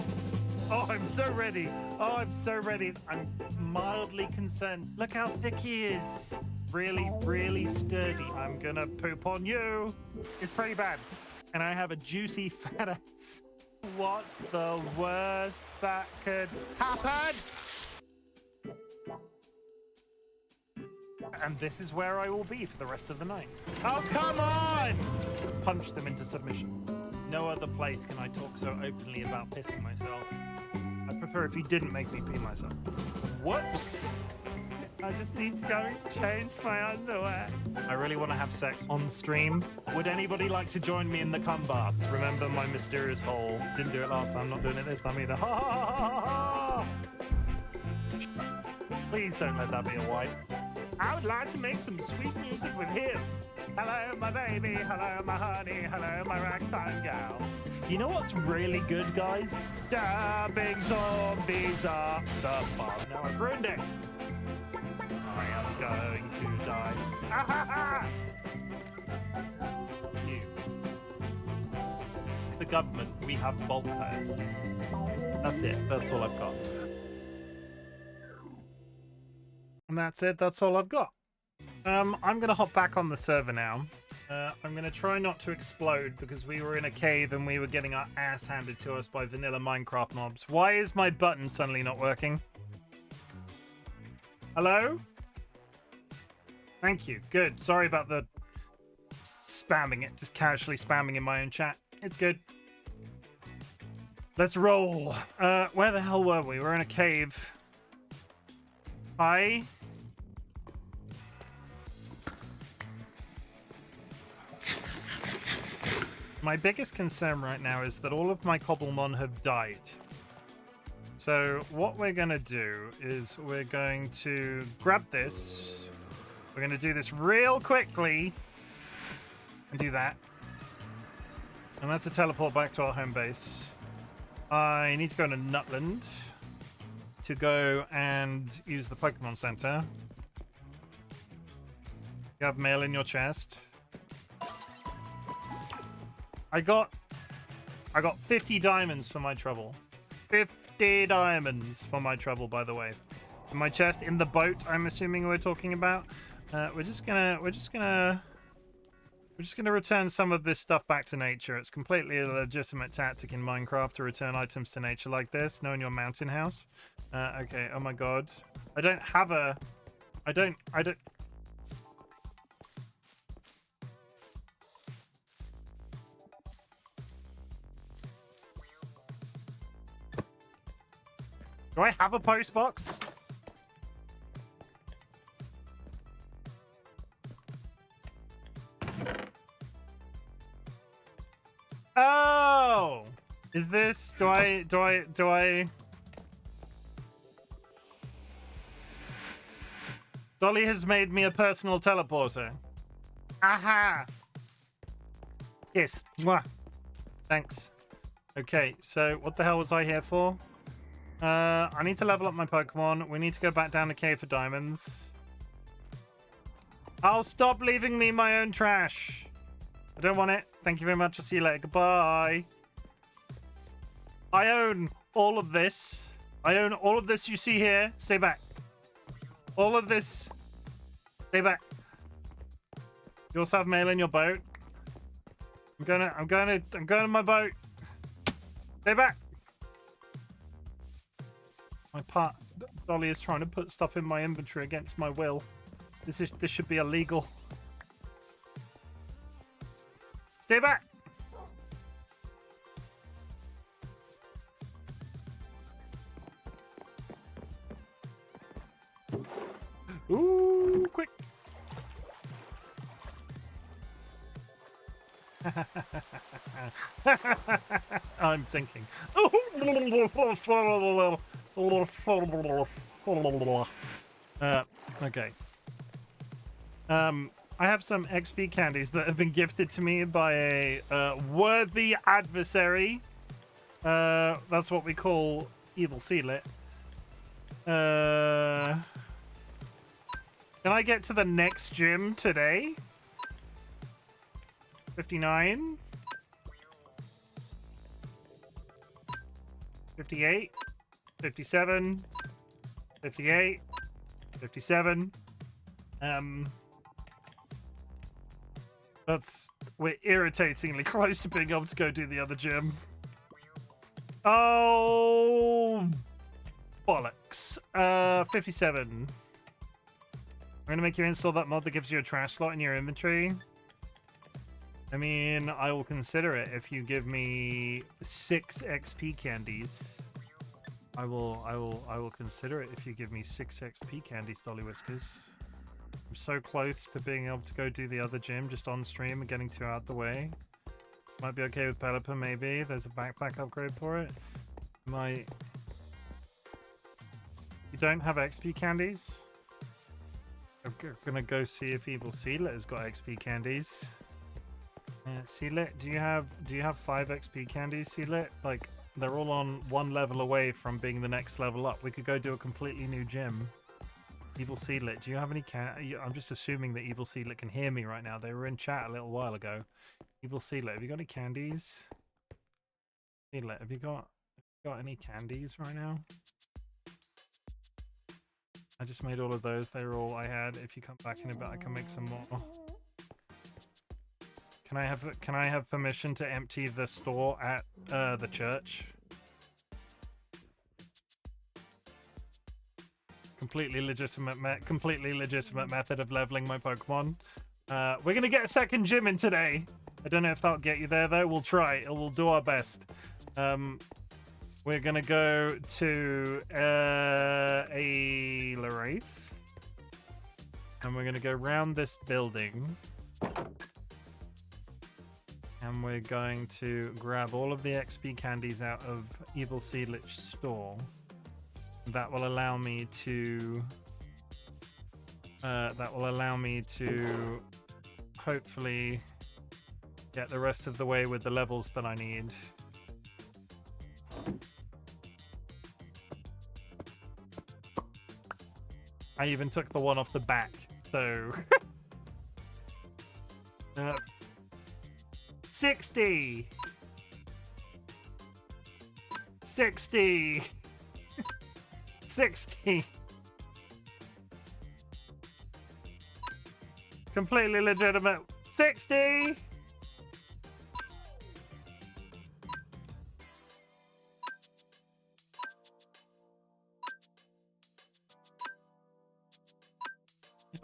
Oh, I'm so ready. Oh, I'm so ready. I'm mildly concerned. Look how thick he is. Really, really sturdy. I'm gonna poop on you. It's pretty bad. And I have a juicy fat ass. What's the worst that could happen? And this is where I will be for the rest of the night. Oh, come on! Punch them into submission. No other place can I talk so openly about pissing myself. I'd prefer if you didn't make me pee myself. Whoops! I just need to go change my underwear. I really want to have sex on stream. Would anybody like to join me in the cum bath? Remember my mysterious hole. Didn't do it last time, not doing it this time either. Ha ha ha ha ha! Please don't let that be a wipe. I would like to make some sweet music with him. Hello, my baby. Hello, my honey. Hello, my ragtime gal. You know what's really good, guys? Stabbing zombies up the bum. Now I've ruined it. I am going to die. Ah, ha, ha. You. The government, we have bulk hires. That's it. That's all I've got. And that's it. That's all I've got. I'm going to hop back on the server now. I'm going to try not to explode because we were in a cave and we were getting our ass handed to us by vanilla Minecraft mobs. Why is my button suddenly not working? Hello? Thank you. Good. Sorry about the spamming it. Just casually spamming in my own chat. It's good. Let's roll. Where the hell were we? We're in a cave. Hi. My biggest concern right now is that all of my Cobblemon have died. So what we're going to do is we're going to grab this. We're going to do this real quickly. And do that. And that's a teleport back to our home base. I need to go to Nutland to go and use the Pokemon Center. You have mail in your chest. I got 50 diamonds for my trouble. 50 diamonds for my trouble, by the way. In my chest, in the boat, I'm assuming we're talking about. We're just gonna return some of this stuff back to nature. It's completely a legitimate tactic in Minecraft to return items to nature like this. No, in your mountain house. Okay. Oh my god. I don't. Do I have a post box? Oh! Is this... Do I... Dolly has made me a personal teleporter. Aha! Yes. Mwah. Thanks. Okay, so what the hell was I here for? I need to level up my Pokemon. We need to go back down the cave for diamonds. Oh, stop leaving me my own trash. I don't want it. Thank you very much. I'll see you later. Goodbye. I own all of this. I own all of this you see here. Stay back. All of this. Stay back. You also have mail in your boat. I'm going to my boat. Stay back. My part Dolly is trying to put stuff in my inventory against my will. This should be illegal. Stay back. Ooh, quick. I'm sinking. Okay. I have some XP candies that have been gifted to me by a worthy adversary. That's what we call Evil Seedlit. Can I get to the next gym today? 59. 58. 57. 58. 57. We're irritatingly close to being able to go do the other gym. Oh, bollocks. 57. I'm gonna make you install that mod that gives you a trash slot in your inventory. I mean, I will consider it if you give me 6 XP candies. I will consider it if you give me 6 XP candies, DollyWhiskers. I'm so close to being able to go do the other gym just on stream and getting 2 out the way. Might be okay with Pelipper, maybe. There's a backpack upgrade for it. You don't have XP candies? I'm gonna go see if Evil Seedlet has got XP candies. Seedlet, do you have 5 XP candies, Seedlet? Like, they're all on 1 level away from being the next level up. We could go do a completely new gym. Evil Seedlet, do you have any I'm just assuming that Evil Seedlet can hear me right now. They were in chat a little while ago. Evil Seedlet, have you got any candies? Seedlet, have you got any candies right now? I just made all of those. They were all I had. If you come back in a bit, I can make some more. Can I have permission to empty the store at the church? Completely legitimate method of leveling my Pokemon. We're gonna get a second gym in today. I don't know if that'll get you there though. We'll try. We'll do our best. We're gonna go to a Laraith, and we're gonna go around this building, and we're going to grab all of the XP candies out of Evil Seedlich's store. That will allow me to. Hopefully get the rest of the way with the levels that I need. I even took the one off the back, so 60 60 60 completely legitimate 60.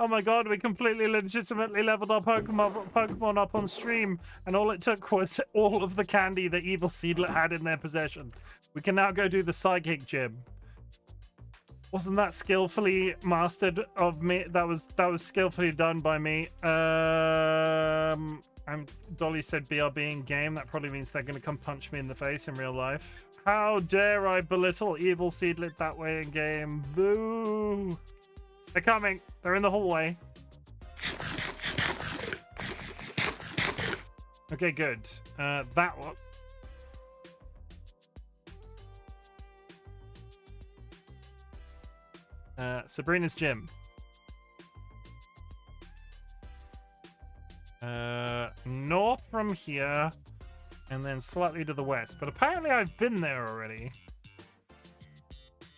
Oh my god, we completely legitimately leveled our Pokemon up on stream, and all it took was all of the candy that Evil Seedlet had in their possession. We can now go do the Psychic Gym. Wasn't that skillfully mastered of me? That was skillfully done by me. Dolly said BRB in game. That probably means they're gonna come punch me in the face in real life. How dare I belittle Evil Seedlet that way in game? Boo! They're coming. They're in the hallway. Okay, good. That one. Sabrina's gym. North from here, and then slightly to the west. But apparently I've been there already.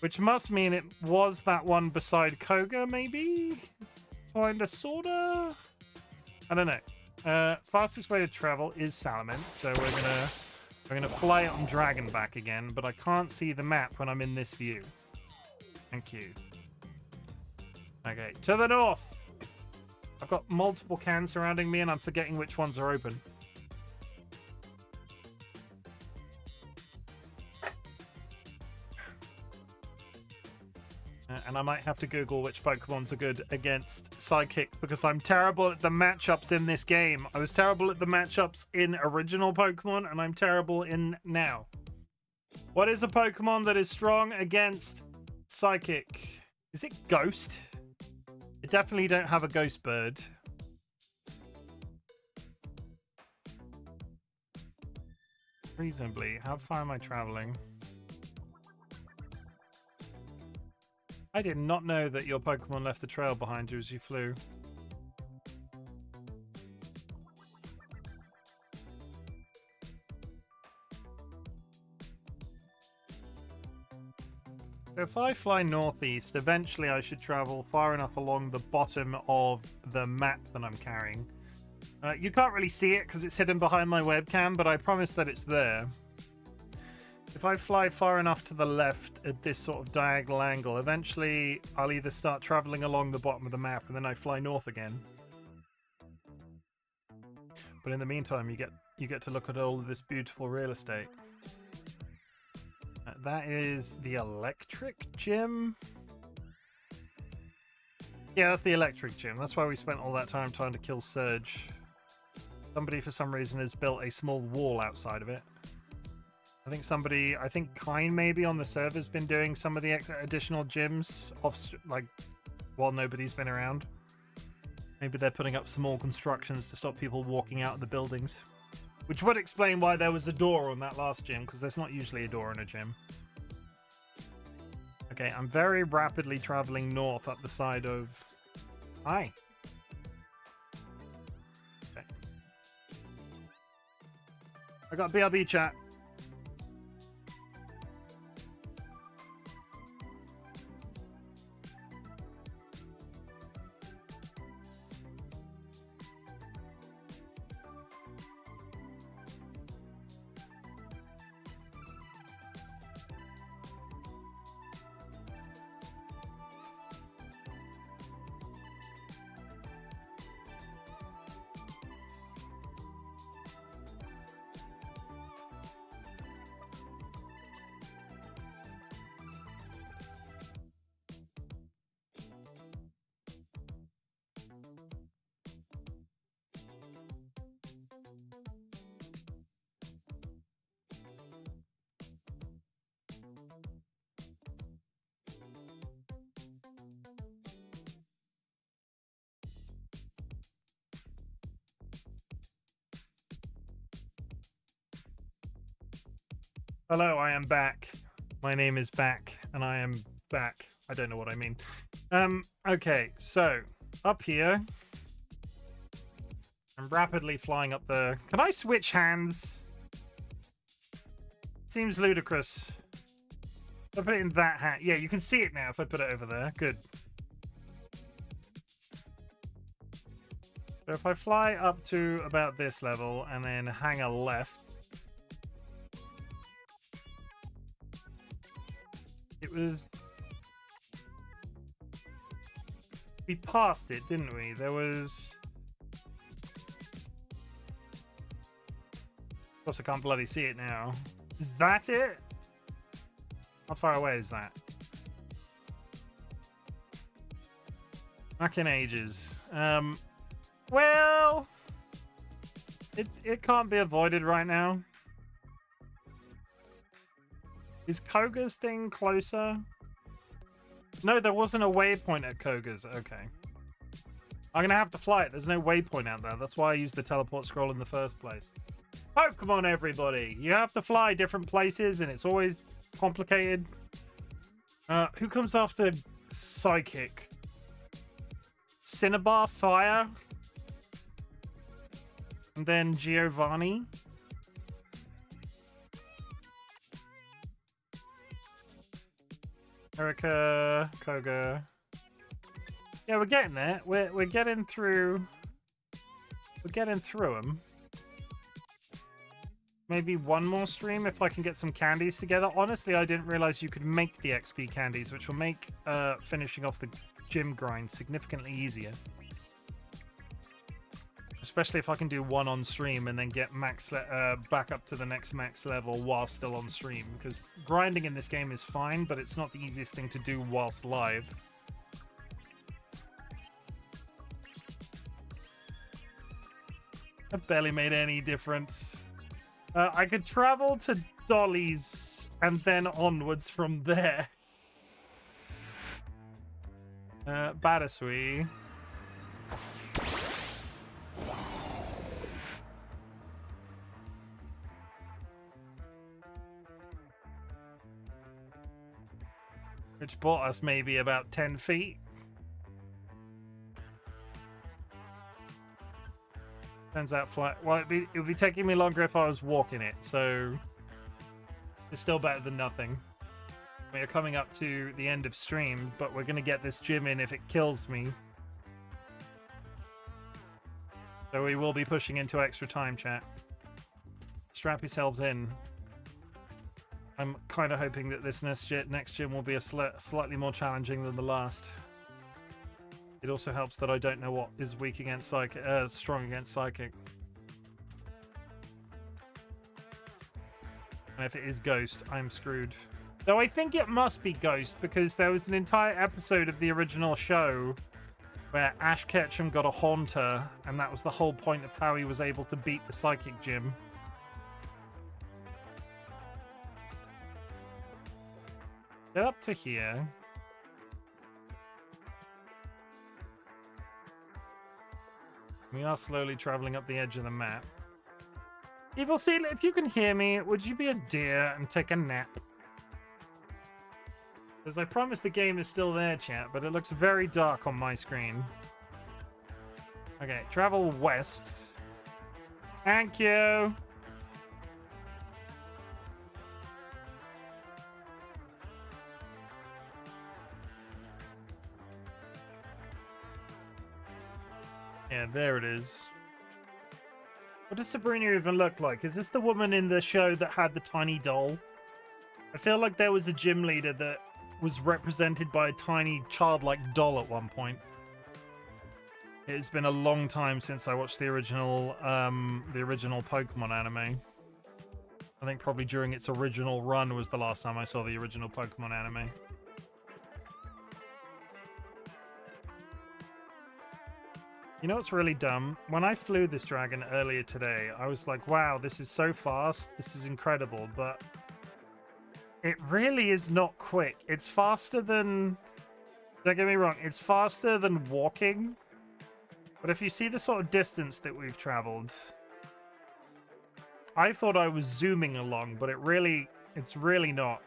Which must mean it was that one beside Koga, maybe? Kinda, sorta? I don't know. Fastest way to travel is Salamence, so we're gonna fly on Dragonback again, but I can't see the map when I'm in this view. Thank you. Okay, to the north! I've got multiple cans surrounding me and I'm forgetting which ones are open. And I might have to Google which Pokemons are good against Psychic, because I'm terrible at the matchups in this game. I was terrible at the matchups in original Pokemon, and I'm terrible in now. What is a Pokemon that is strong against Psychic? Is it Ghost? I definitely don't have a Ghost Bird. Reasonably. How far am I traveling? I did not know that your Pokemon left the trail behind you as you flew. If I fly northeast, eventually I should travel far enough along the bottom of the map that I'm carrying. You can't really see it because it's hidden behind my webcam, but I promise that it's there. If I fly far enough to the left at this sort of diagonal angle, eventually I'll either start traveling along the bottom of the map and then I fly north again. But in the meantime, you get to look at all of this beautiful real estate. That is the electric gym. Yeah, that's the electric gym. That's why we spent all that time trying to kill Surge. Somebody, for some reason, has built a small wall outside of it. I think Kine maybe on the server's been doing some of the additional gyms while nobody's been around. Maybe they're putting up small constructions to stop people walking out of the buildings. Which would explain why there was a door on that last gym, because there's not usually a door in a gym. Okay, I'm very rapidly traveling north up the side of... Hi. Okay. I got BRB chat. Hello, I am back. My name is Back, and I am back. I don't know what I mean. Okay, so up here, I'm rapidly flying up the... Can I switch hands? Seems ludicrous. If I put it in that hand. Yeah, you can see it now if I put it over there. Good. So if I fly up to about this level and then hang a left, we passed it, didn't we? There was... Of course, I can't bloody see it now. Is that it? How far away is that? Back in ages. Well... It can't be avoided right now. Is Koga's thing closer? No, there wasn't a waypoint at Koga's. Okay. I'm going to have to fly it. There's no waypoint out there. That's why I used the teleport scroll in the first place. Pokemon, everybody! You have to fly different places, and it's always complicated. Who comes after Psychic? Cinnabar Fire? And then Giovanni? Erica, Koga. Yeah, we're getting there. We're getting through. We're getting through them. Maybe one more stream if I can get some candies together. Honestly, I didn't realize you could make the XP candies, which will make finishing off the gym grind significantly easier. Especially if I can do one on stream and then get back up to the next max level while still on stream. Because grinding in this game is fine, but it's not the easiest thing to do whilst live. That barely made any difference. I could travel to Dolly's and then onwards from there. Batasui. which brought us maybe about 10 feet. Turns out well, it would be taking me longer if I was walking it, so it's still better than nothing. We are coming up to the end of stream, but we're going to get this gym in if it kills me. So we will be pushing into extra time, chat. Strap yourselves in. I'm kind of hoping that this next gym will be slightly more challenging than the last. It also helps that I don't know what is weak against psychic, strong against psychic. And if it is ghost, I'm screwed. Though I think it must be ghost because there was an entire episode of the original show where Ash Ketchum got a haunter, and that was the whole point of how he was able to beat the psychic gym. Get up to here. We are slowly traveling up the edge of the map. Evil Seal, if you can hear me, would you be a dear and take a nap? Because I promise the game is still there, chat, but it looks very dark on my screen. Okay, travel west. Thank you. Yeah, there it is. What does Sabrina even look like? Is this the woman in the show that had the tiny doll? I feel like there was a gym leader that was represented by a tiny childlike doll at one point. It's been a long time since I watched the original Pokemon anime. I think probably during its original run was the last time I saw the original Pokemon anime. You know what's really dumb? When I flew this dragon earlier today, I was like, wow, this is so fast. This is incredible. But it really is not quick. It's faster than... Don't get me wrong. It's faster than walking. But if you see the sort of distance that we've traveled, I thought I was zooming along, but it's really not.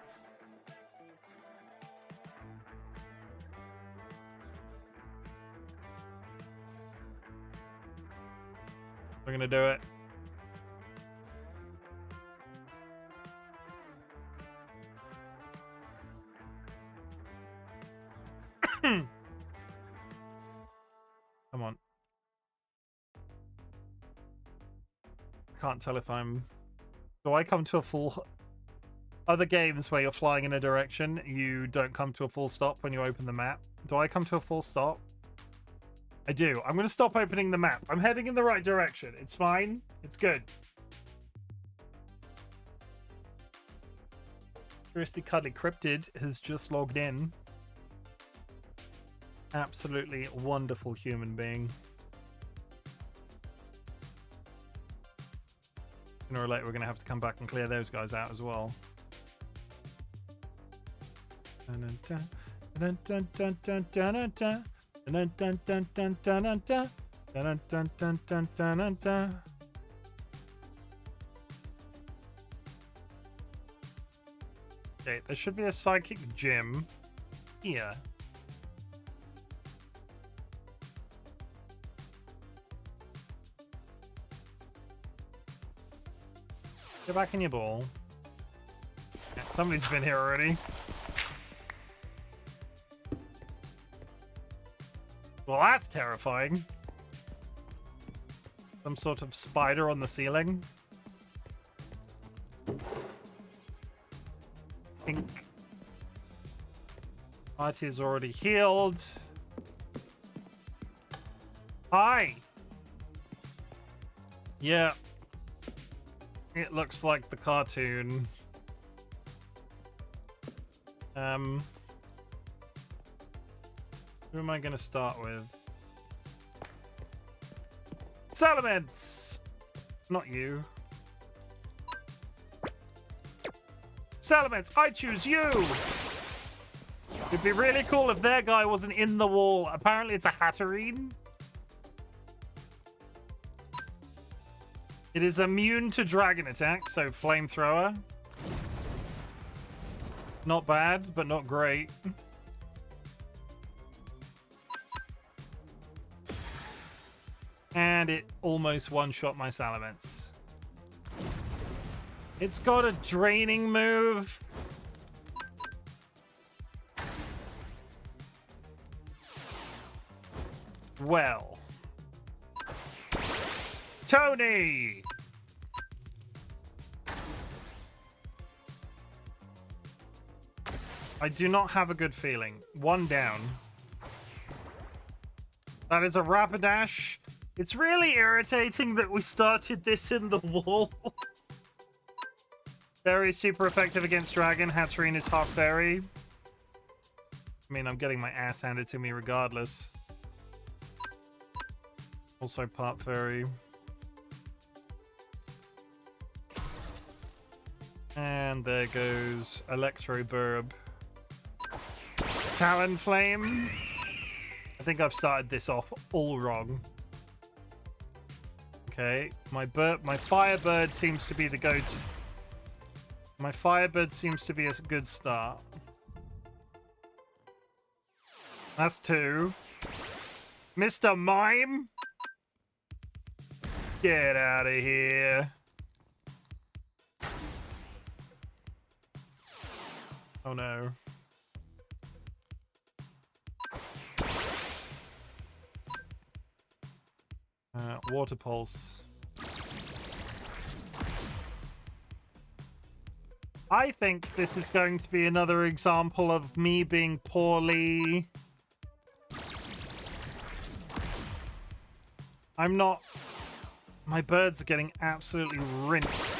We're gonna do it. Come on. I can't tell if I'm... Do I come to a full... Other games where you're flying in a direction, you don't come to a full stop when you open the map. Do I come to a full stop? I do. I'm going to stop opening the map. I'm heading in the right direction. It's fine. It's good. Seriously Cuddly Cryptid has just logged in. Absolutely wonderful human being. Sooner or later, we're going to have to come back and clear those guys out as well. Dun, dun, dun, dun, dun, dun, dun, dun. Dun, dun, dun, dun, dun, dun, dun. Dun, dun, dun, dun, dun, dun, dun. Okay, there should be a psychic gym here. Get back in your ball. Yeah, somebody's been here already. Well, that's terrifying. Some sort of spider on the ceiling. Pink. Artie's already healed. Hi! Yeah. It looks like the cartoon. Who am I going to start with? Salamence! Not you. Salamence, I choose you! It'd be really cool if their guy wasn't in the wall. Apparently it's a Hatterene. It is immune to dragon attack, so flamethrower. Not bad, but not great. And it almost one-shot my Salamence. It's got a draining move. Well. Tony! I do not have a good feeling. One down. That is a Rapidash. It's really irritating that we started this in the wall. Fairy is super effective against Dragon. Hatterene is half Fairy. I mean, I'm getting my ass handed to me regardless. Also part Fairy. And there goes Electroburb. Talonflame. I think I've started this off all wrong. Okay, my Firebird seems to be the go-to. My Firebird seems to be a good start. That's 2. Mr. Mime? Get out of here. Oh no. Water Pulse. I think this is going to be another example of me being poorly. I'm not... My birds are getting absolutely rinsed.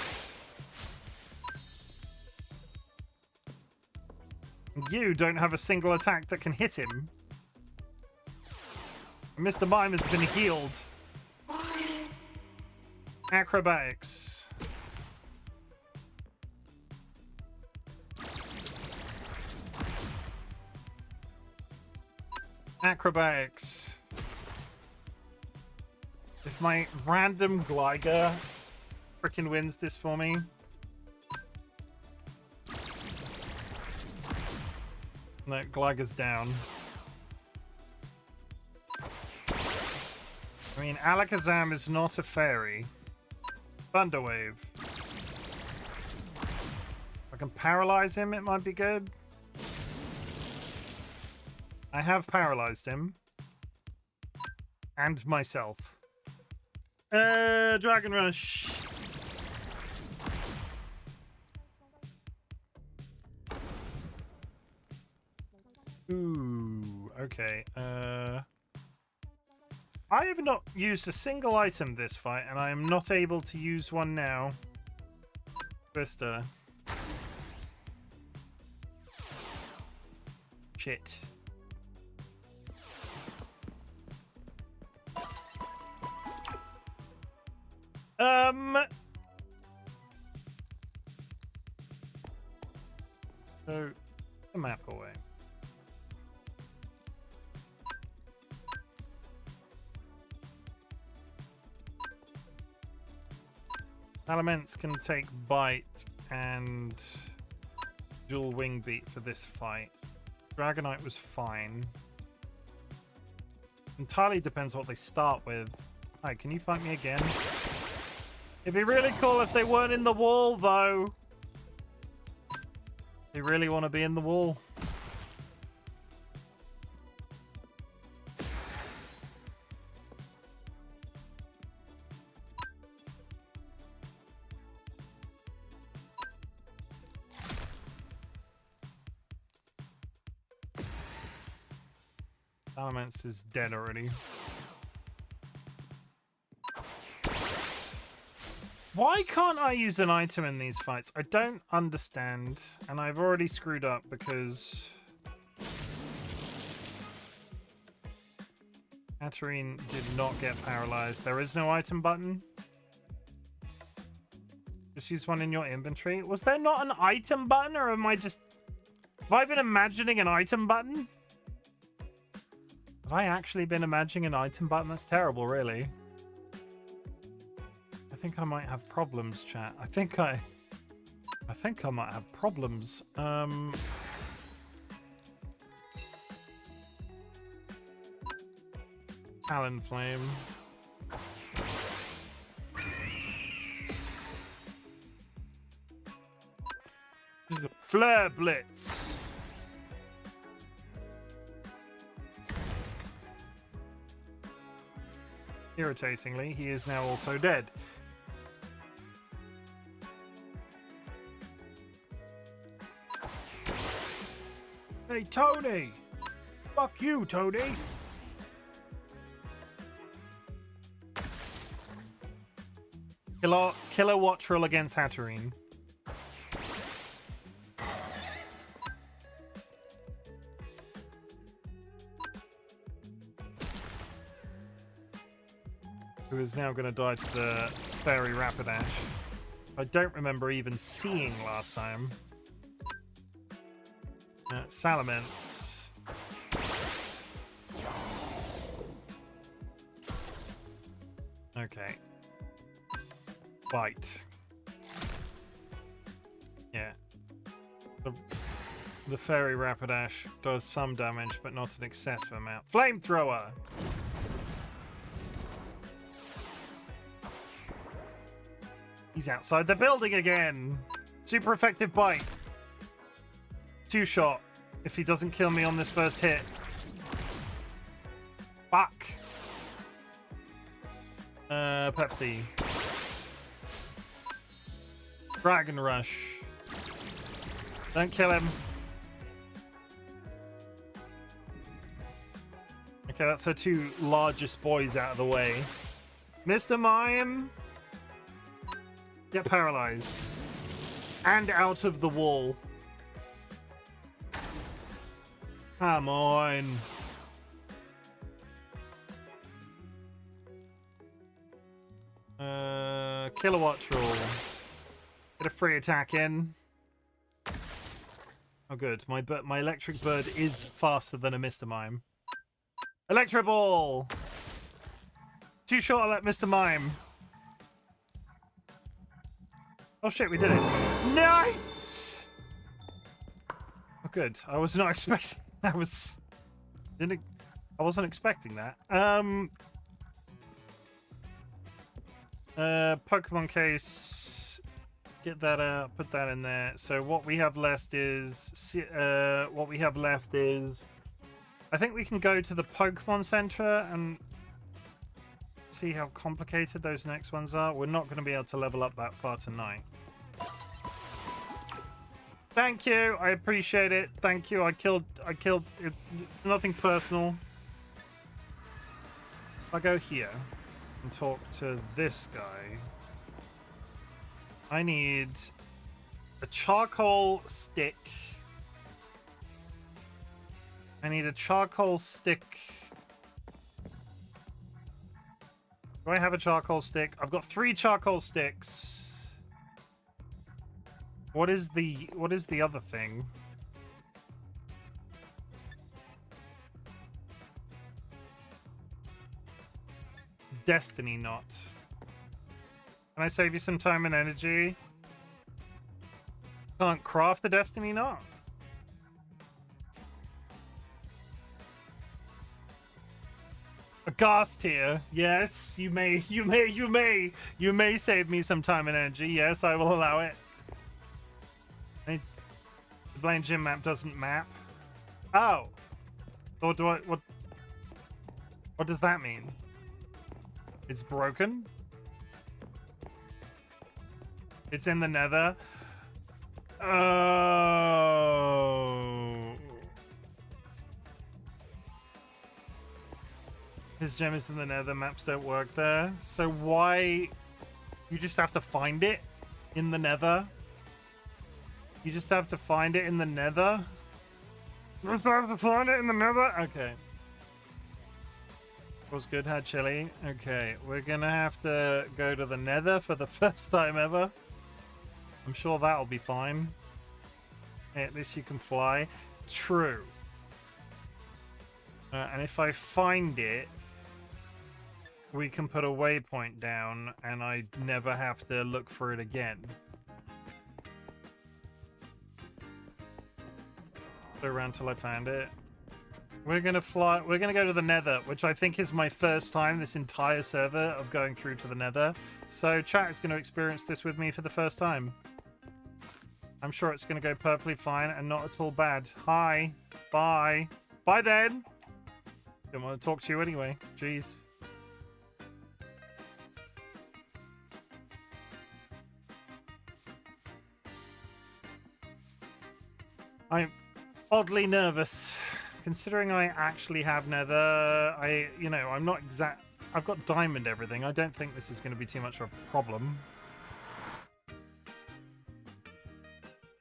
You don't have a single attack that can hit him. Mr. Mime has been healed. Acrobatics. Acrobatics. If my random Gligar frickin' wins this for me. No, Gligar's down. I mean, Alakazam is not a fairy. Thunderwave. If I can paralyze him, it might be good. I have paralyzed him. And myself. Dragon Rush. Ooh, okay. I have not used a single item this fight, and I am not able to use one now. Twister. Shit. So, the map away. Salamence can take Bite and Dual Wing Beat for this fight. Dragonite was fine. Entirely depends what they start with. Hi, can you fight me again? It'd be really cool if they weren't in the wall, though. They really want to be in the wall. Salamence is dead already. Why can't I use an item in these fights? I don't understand. And I've already screwed up because... Hatterene did not get paralyzed. There is no item button. Just use one in your inventory. Was there not an item button, or am I just... Have I been imagining an item button? Have I actually been imagining an item button? That's terrible, really. I think I might have problems, chat. I think I might have problems. Talonflame. Flare Blitz. Irritatingly, he is now also dead. Hey, Tony! Fuck you, Tony! Kilowatt Trill against Hatterene. Who is now going to die to the Fairy Rapidash. I don't remember even seeing last time. Salamence. Okay. Bite. Yeah. The Fairy Rapidash does some damage, but not an excessive amount. Flamethrower! He's outside the building again! Super effective bite. 2-shot. If he doesn't kill me on this first hit. Fuck. Pepsi. Dragon Rush. Don't kill him. Okay, that's her two largest boys out of the way. Mr. Mime. Get paralyzed. And out of the wall. Come on. Kilowatt Troll. Get a free attack in. Oh, good. My electric bird is faster than a Mr. Mime. Electro Ball! Too short, I let Mr. Mime. Oh shit, we did it. Nice! Oh, good. I was not expecting... I wasn't expecting that. Pokemon case. Get that out. Put that in there. So what we have left is. I think we can go to the Pokemon Center and see how complicated those next ones are. We're not going to be able to level up that far tonight. Thank you. I appreciate it. Thank you. I killed it. Nothing personal. I'll go here and talk to this guy. I need a charcoal stick. I need a charcoal stick. Do I have a charcoal stick? I've got 3 charcoal sticks. What is the other thing? Destiny knot. Can I save you some time and energy? Can't craft the destiny knot? A ghast here. Yes, you may save me some time and energy. Yes, I will allow it. The blind gym map doesn't map. Oh. Or do I... What does that mean? It's broken? It's in the nether? Oh. His gem is in the nether. Maps don't work there. So why... You just have to find it in the nether? You just have to find it in the nether? You just have to find it in the nether? Okay. Was good, had chili. Okay, we're gonna have to go to the nether for the first time ever. I'm sure that'll be fine. Hey, at least you can fly. True. And if I find it, we can put a waypoint down and I never have to look for it again. Go around till I found it. We're gonna fly. We're gonna go to the nether, which I think is my first time this entire server of going through to the nether. So chat is going to experience this with me for the first time. I'm sure it's going to go perfectly fine and not at all bad. Hi. Bye. Bye then. Didn't want to talk to you anyway. Jeez. I'm oddly nervous, considering I actually have nether. I'm not exact. I've got diamond everything. I don't think this is going to be too much of a problem.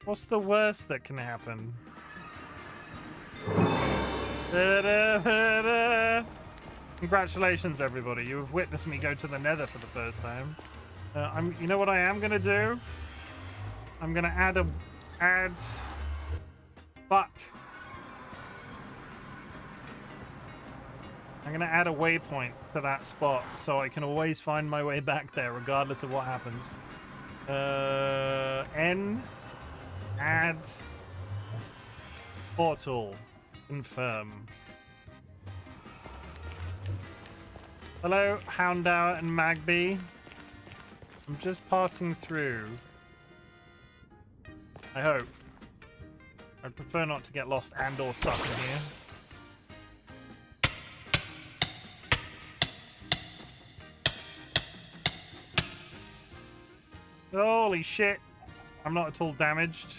What's the worst that can happen? Congratulations, everybody. You have witnessed me go to the nether for the first time. You know what I am going to do? I'm going to Fuck. I'm going to add a waypoint to that spot so I can always find my way back there regardless of what happens. Add portal. Confirm. Hello, Houndour and Magby. I'm just passing through. I hope. I'd prefer not to get lost and or stuck in here. Holy shit. I'm not at all damaged.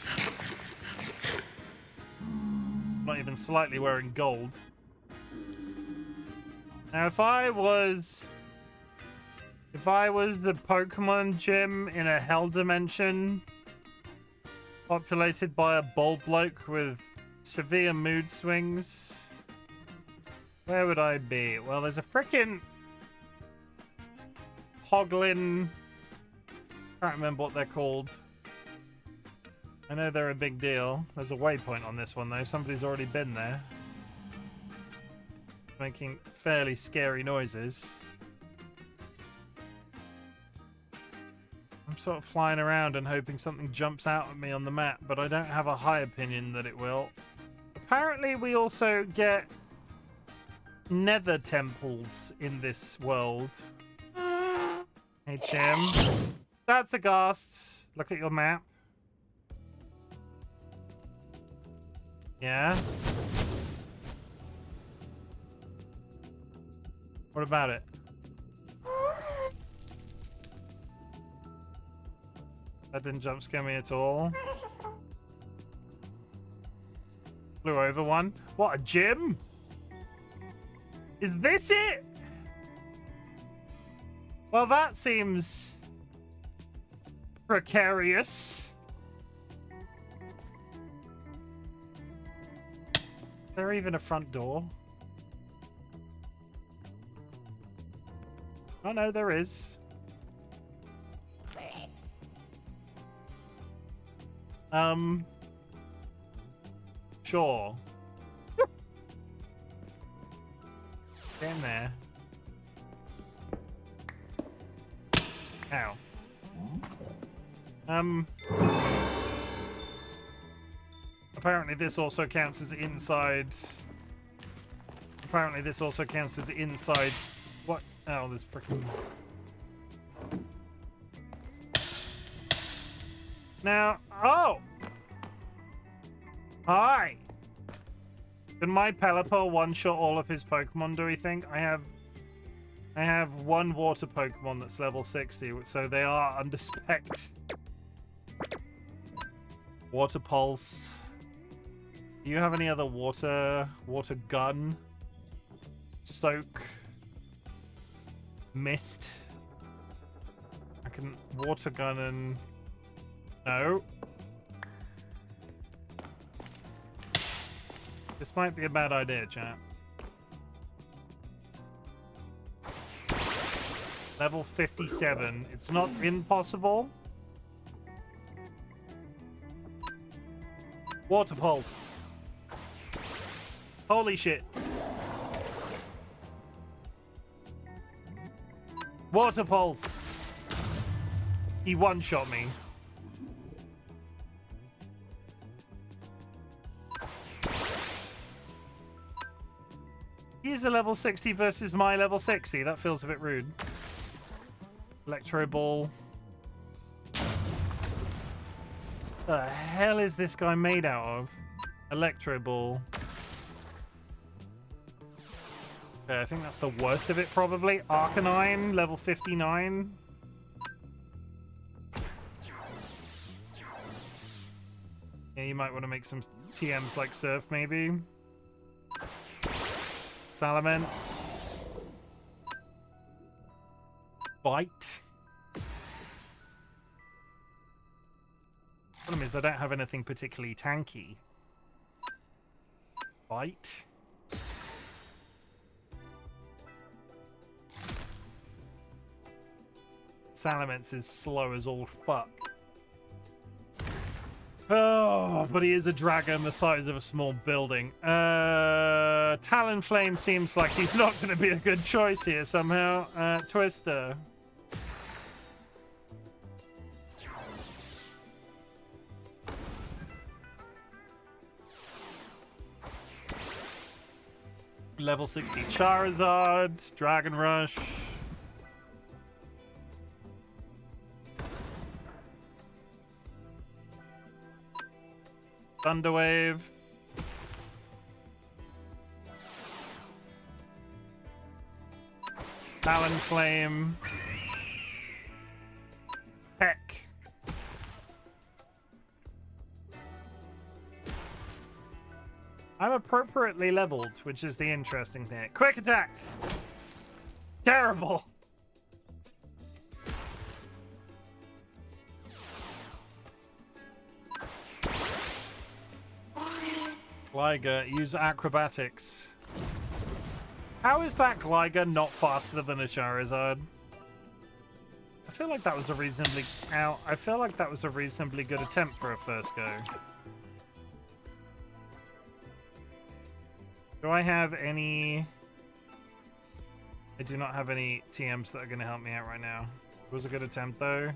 Not even slightly wearing gold. Now if I was the Pokemon gym in a hell dimension populated by a bald bloke with severe mood swings, where would I be? Well, there's a frickin' Hoglin. Can't remember what they're called. I know they're a big deal. There's a waypoint on this one though. Somebody's already been there. Making fairly scary noises. I'm sort of flying around and hoping something jumps out at me on the map, but I don't have a high opinion that it will. Apparently we also get nether temples in this world. Hey Chim. That's a ghast. Look at your map. Yeah? What about it? That didn't jump scare me at all. Flew over one. What, a gym? Is this it? Well, that seems precarious. Is there even a front door? Oh no, there is. Sure. Get in there. Ow. Apparently this also counts as inside. Apparently this also counts as inside. What? Oh, there's freaking. Now, oh! Hi! Can my Pelipper one-shot all of his Pokemon, do we think? I have one water Pokemon that's level 60, so they are under spec. Water Pulse. Do you have any other water gun? Soak. Mist. I can water gun and... No. This might be a bad idea, chat. Level 57. It's not impossible. Water Pulse. Holy shit. Water Pulse. He one-shot me. He's a level 60 versus my level 60. That feels a bit rude. Electro Ball. The hell is this guy made out of? Electro ball. Okay, I think that's the worst of it, probably. Arcanine, level 59. Yeah, you might want to make some TMs like Surf, maybe. Salamence. Bite. Problem is, I don't have anything particularly tanky. Bite. Salamence is slow as all fuck. Oh, but he is a dragon the size of a small building. Talonflame seems like he's not going to be a good choice here somehow. Twister. Level 60 Charizard, Dragon Rush. Thunderwave. Talonflame. Peck. I'm appropriately leveled, which is the interesting thing. Quick attack! Terrible! Gligar, use acrobatics. How is that Gligar not faster than a Charizard? I feel like that was a reasonably I feel like that was a reasonably good attempt for a first go. Do I have any? I do not have any TMs that are going to help me out right now. It was a good attempt though.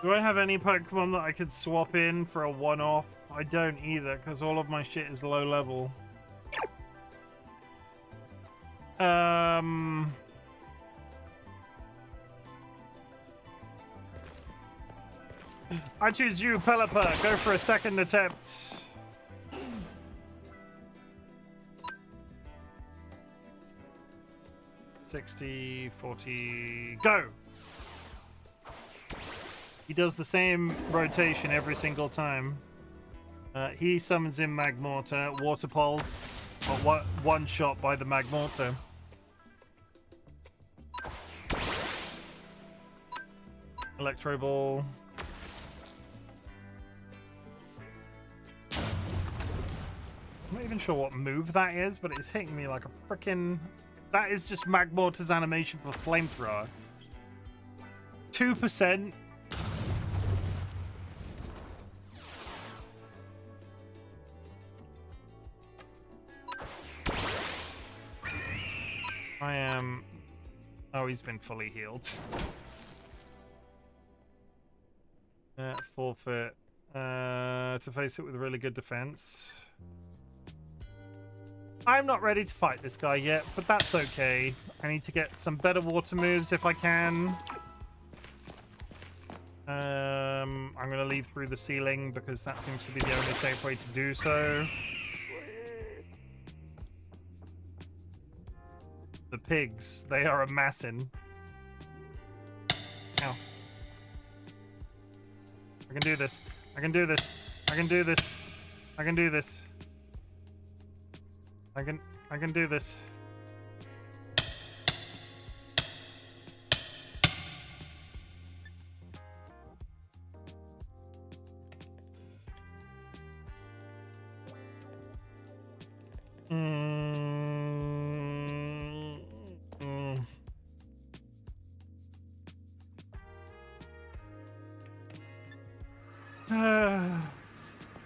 Do I have any Pokemon that I could swap in for a one-off? I don't either, because all of my shit is low level. I choose you, Pelipper. Go for a second attempt. $60, $40, go! He does the same rotation every single time. He summons in Magmortar, Water Pulse, but one shot by the Magmortar. Electro Ball. I'm not even sure what move that is, but it's hitting me like a frickin'... That is just Magmortar's animation for Flamethrower. 2%. I am... Oh, he's been fully healed. Forfeit. To face it with really good defense. I'm not ready to fight this guy yet, but that's okay. I need to get some better water moves if I can. I'm going to leave through the ceiling because that seems to be the only safe way to do so. The pigs, they are a massin'. Ow. I can do this. I can do this. I can do this. I can do this. I can do this.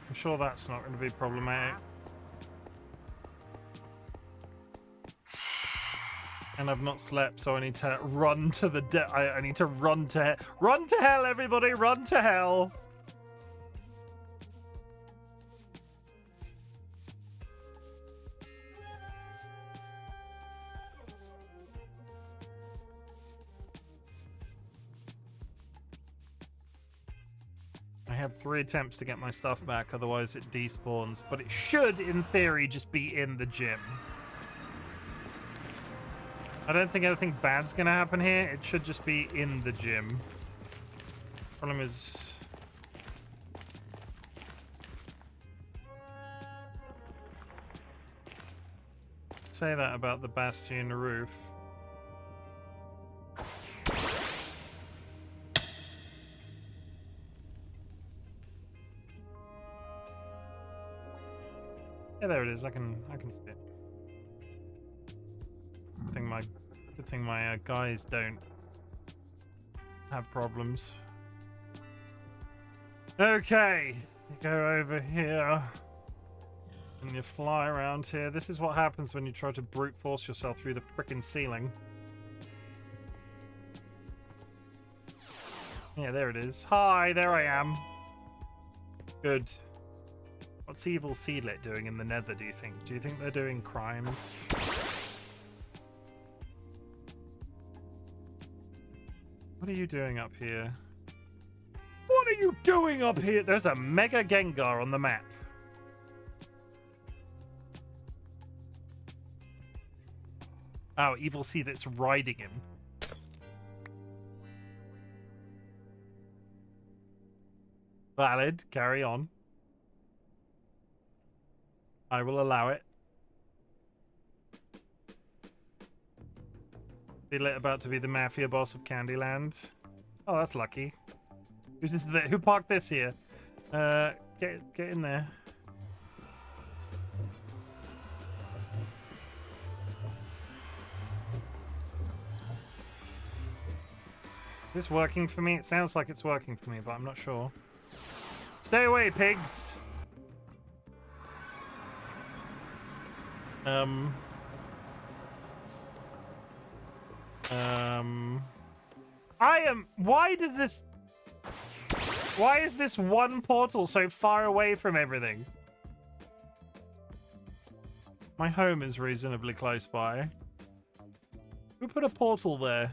I'm sure that's not going to be problematic. And I've not slept, so I need to run to the I need to run to hell, everybody! Run to hell! have 3 attempts to get my stuff back, otherwise it despawns. But it should, in theory, just be in the gym. I don't think anything bad's gonna happen here. It should just be in the gym. Problem is... say that about the bastion roof. Yeah, there it is. I can see it. Good thing my guys don't have problems. Okay, you go over here and you fly around here. This is what happens when you try to brute force yourself through the frickin' ceiling. Yeah, there it is. Hi, there I am. Good. What's Evil Seedlet doing in the Nether, do you think? Do you think they're doing crimes? What are you doing up here? What are you doing up here? There's a Mega Gengar on the map. Oh, Evil Seedlet's riding him. Valid. Carry on. I will allow it. Seedlet about to be the mafia boss of Candyland. Oh, that's lucky. Who's this? Who parked this here? Get in there. Is this working for me? It sounds like it's working for me, but I'm not sure. Stay away, pigs! Why is this one portal so far away from everything? My home is reasonably close by. Who put a portal there?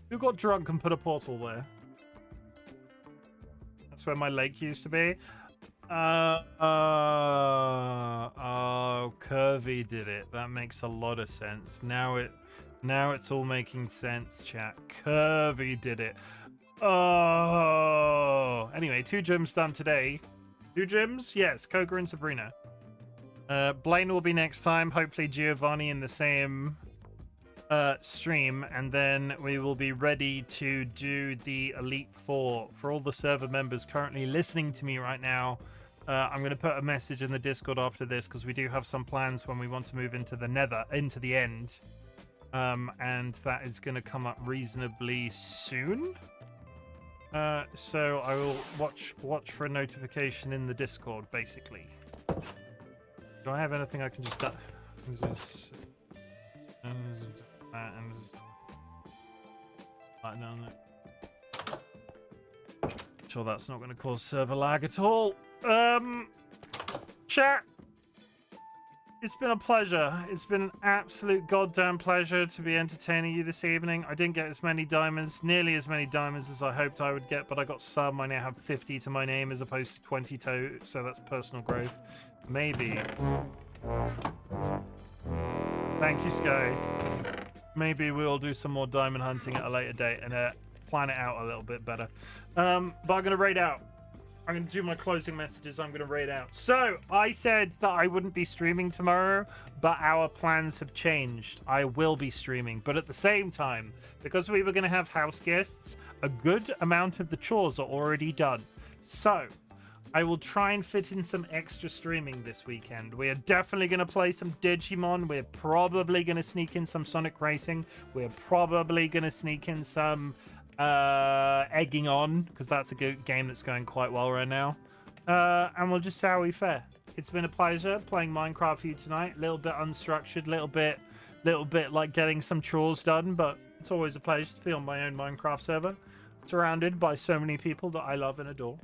Who got drunk and put a portal there? That's where my lake used to be. Oh, Curvy did it. That makes a lot of sense. Now it's all making sense, chat. Curvy did it. Oh. Anyway, 2 gyms done today. 2 gyms? Yes, Coca and Sabrina. Blaine will be next time. Hopefully Giovanni in the same stream, and then we will be ready to do the Elite Four. For all the server members currently listening to me right now, I'm going to put a message in the Discord after this, because we do have some plans when we want to move into the Nether, into the end, and that is going to come up reasonably soon. So I will watch for a notification in the Discord, basically. Do I have anything I can just do? And just right down there. Sure, that's not going to cause server lag at all. Chat, it's been a pleasure. It's been an absolute goddamn pleasure to be entertaining you this evening. I didn't get as many diamonds, nearly as many diamonds as I hoped I would get, but I got some. I now have 50 to my name as opposed to 22, so that's personal growth. Maybe. Thank you, Sky. Maybe we'll do some more diamond hunting at a later date and plan it out a little bit better. But I'm going to raid out. I'm going to do my closing messages. I'm going to raid out. So, I said that I wouldn't be streaming tomorrow, but our plans have changed. I will be streaming. But at the same time, because we were going to have house guests, a good amount of the chores are already done. So, I will try and fit in some extra streaming this weekend. We are definitely going to play some Digimon. We're probably going to sneak in some Sonic Racing. We're probably going to sneak in some Egging On, because that's a good game that's going quite well right now. And we'll just see how we fare. It's been a pleasure playing Minecraft for you tonight. A little bit unstructured, little bit like getting some chores done, but it's always a pleasure to be on my own Minecraft server, surrounded by so many people that I love and adore.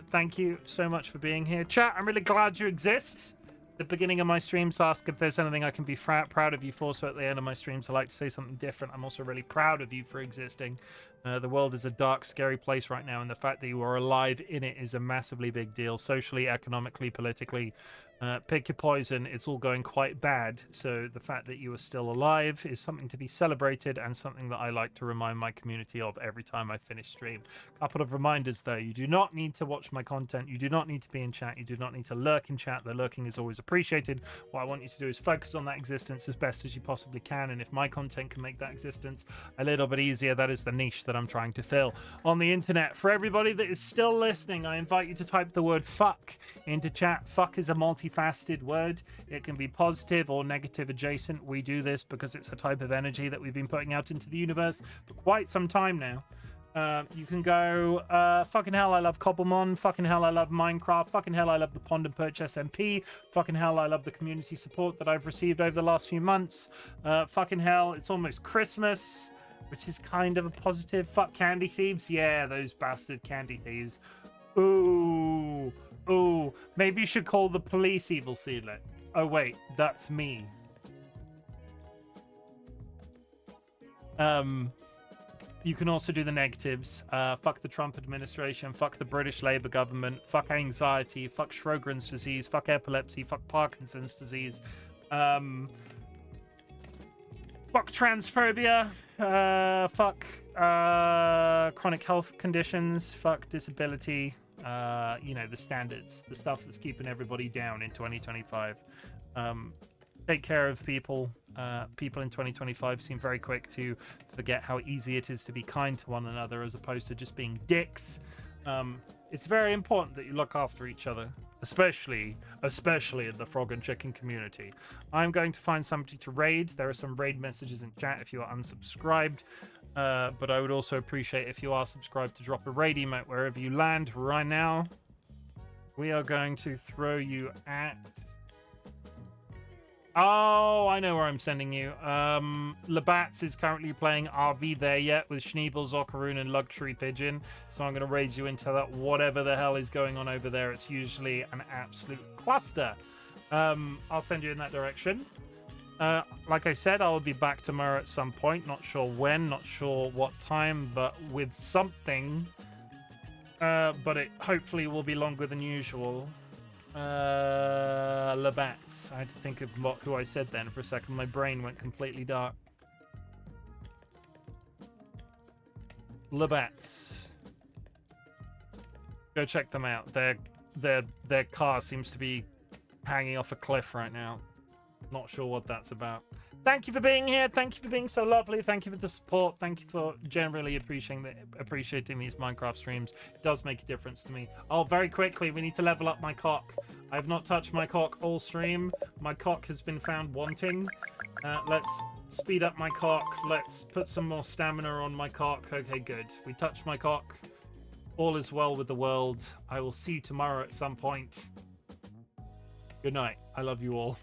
Thank you so much for being here. Chat, I'm really glad you exist. the beginning of my streams, ask if there's anything I can be proud of you for. So at the end of my streams, I like to say something different. I'm also really proud of you for existing. The world is a dark, scary place right now, and the fact that you are alive in it is a massively big deal, socially, economically, politically. Pick your poison. It's all going quite bad. So the fact that you are still alive is something to be celebrated and something that I like to remind my community of every time I finish stream. Couple of reminders though. You do not need to watch my content. You do not need to be in chat. You do not need to lurk in chat. The lurking is always appreciated. What I want you to do is focus on that existence as best as you possibly can. And if my content can make that existence a little bit easier, that is the niche that I'm trying to fill on the internet. For everybody that is still listening, I invite you to type the word fuck into chat. Fuck is a multifaceted word. It can be positive or negative adjacent. We do this because it's a type of energy that we've been putting out into the universe for quite some time now. You can go, fucking hell, I love Cobblemon. Fucking hell, I love Minecraft. Fucking hell, I love the Pond and Perch SMP. Fucking hell, I love the community support that I've received over the last few months. Fucking hell, it's almost Christmas, which is kind of a positive. Fuck candy thieves. Yeah, those bastard candy thieves. Ooh, maybe you should call the police, Evil Seedlet. Oh, wait, that's me. You can also do the negatives. Fuck the Trump administration. Fuck the British Labour government. Fuck anxiety. Fuck Sjogren's disease. Fuck epilepsy. Fuck Parkinson's disease. Fuck transphobia. Fuck chronic health conditions. Fuck disability. You know, the standards. The stuff that's keeping everybody down in 2025. Take care of people. People in 2025 seem very quick to forget how easy it is to be kind to one another as opposed to just being dicks. It's very important that you look after each other, especially in the frog and chicken community. I'm going to find somebody to raid. There are some raid messages in chat if you are unsubscribed, but I would also appreciate if you are subscribed to drop a raid emote wherever you land. Right now, we are going to throw you at... Oh, I know where I'm sending you. Labatz is currently playing RV There Yet with Schneebel, Zockaroon, and Luxury Pigeon. So I'm going to raise you into that whatever the hell is going on over there. It's usually an absolute cluster. I'll send you in that direction. Like I said, I will be back tomorrow at some point. Not sure when, not sure what time, but with something. But it hopefully will be longer than usual. Labatz. I had to think of who I said then for a second. My brain went completely dark. Labatz. Go check them out. Their car seems to be hanging off a cliff right now. Not sure what that's about. Thank you for being here. Thank you for being so lovely. Thank you for the support. Thank you for generally appreciating these Minecraft streams. It does make a difference to me. Oh, very quickly, we need to level up my cock. I have not touched my cock all stream. My cock has been found wanting. Let's speed up my cock. Let's put some more stamina on my cock. Okay, good. We touched my cock. All is well with the world. I will see you tomorrow at some point. Good night. I love you all.